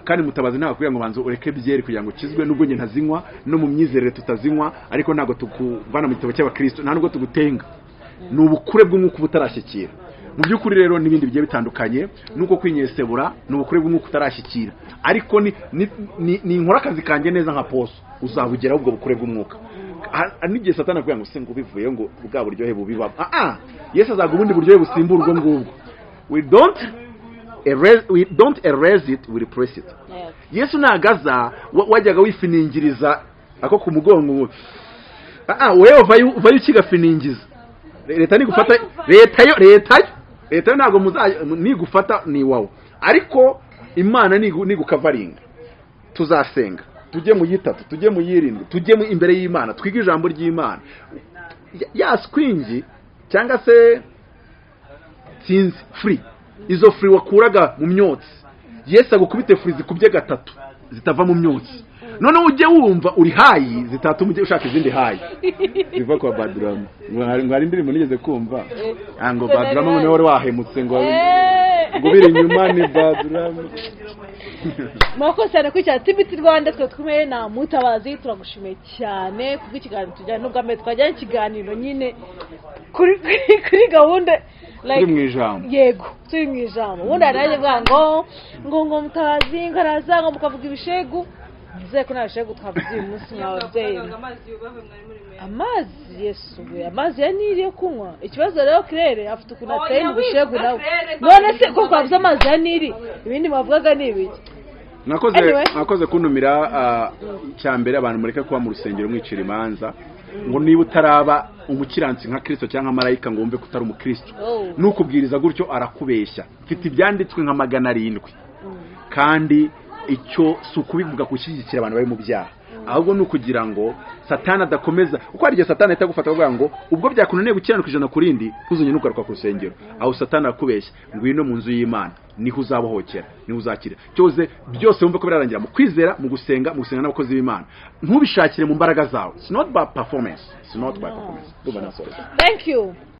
kandi Mutabazi ntago kugira ngo banze ureke byeri kugira ngo kizwe nubwo nge ntazinywa no mu myizerere tutazinywa ariko ntago tukuvana mu gitabo cy'abakristo nta nubwo tugutenga n'ubukure bw'umwuka butarashyikira. Mu by'ukuri rero n'ibindi bigiye bitandukanye nuko kwinyesebura n'ubukure bw'umwuka utarashyikira ariko ni inkora akazi kanjye neza nka poso uzabugera ubwo bukure bw'umwuka. N'igihe Satani akubwira ngo se ngo bivuye ngo bwa buryohe bubiba Yesu azaga ubundi buryohe busimburwa ngubwo. We don't erase it, we replace it. Yesu nagaza wajyaga wifiningiriza ako ku mugongo wewe vayo ukigafiningiza. Leta ni gufata leta ntago ni gufata ni wawe ariko Imana ni gukavaringa. Tuzasenga tujye mu yitatu tujye mu yirindwi tujye mu imbere y'Imana twiga ijambo ry'Imana yaskwingi cyangwa se sinzi free izo free wakuraga mu myotsi Yesu agukubite free zikubye gatatu zitava mu myotsi none ujye wumva uri hayi zitatuma ujye ushaka izindi hayi biva kwa Badurama ngari ndirimo nigeze kumva ngo Badurama none wari wahemutse ngo biri inyuma ni Badurama. Mwakoze cyane kwicara Tibiti Rwanda twe twumeye na Mutabazi turagushimiye cyane kubwo ikiganiro tujyana n'ubwa mbere twajyana ikiganiro nyine kuri gahunda turi mu ijambo. Yego turi mu ijambo ubundi araje bwa ngo Mutabazi ngaraza ngo mukavuga ibishegu nizeye ko nabishegu twavuze uyu munsi mwababyeyi amazi Yesu amazi ya Nili yo kunywa. Ikibazo rero Claire afite ukuntu ateye mu bishegu nawe none se ko twavuze amazi ya Nili ibindi mwavugaga ni ibiki. Nakoze kuntumira cyambere abantu mureke kuba mu rusengero mwicira imanza ngo niba utaraba umukiranutsi nka Kristo cyangwa marayika ngo wumve ko utari umukristo nukubwiriza gutyo arakubeshya. Mfite ibyanditswe nka 700 kandi icyo si ukubivuga gushyigikira abantu bari mu byaha, ahubwo ni ukugira ngo Satani adakomeza, kuko hari igihe Satani ahita agufata avuga ngo ubwo byakunaniye gukiranuka ijana ku rindi ntuzongere nugaruka ku rusengero. Aho Satani arakubeshya ngwino mu nzu y'Imana niho uzabohokera, niho uzakira. Byose wumve ko birarangira mu kwizera, mu gusenga n'abakozi b'Imana. Ntubishakire mu mbaraga zawe. It's not by performance. Thank you.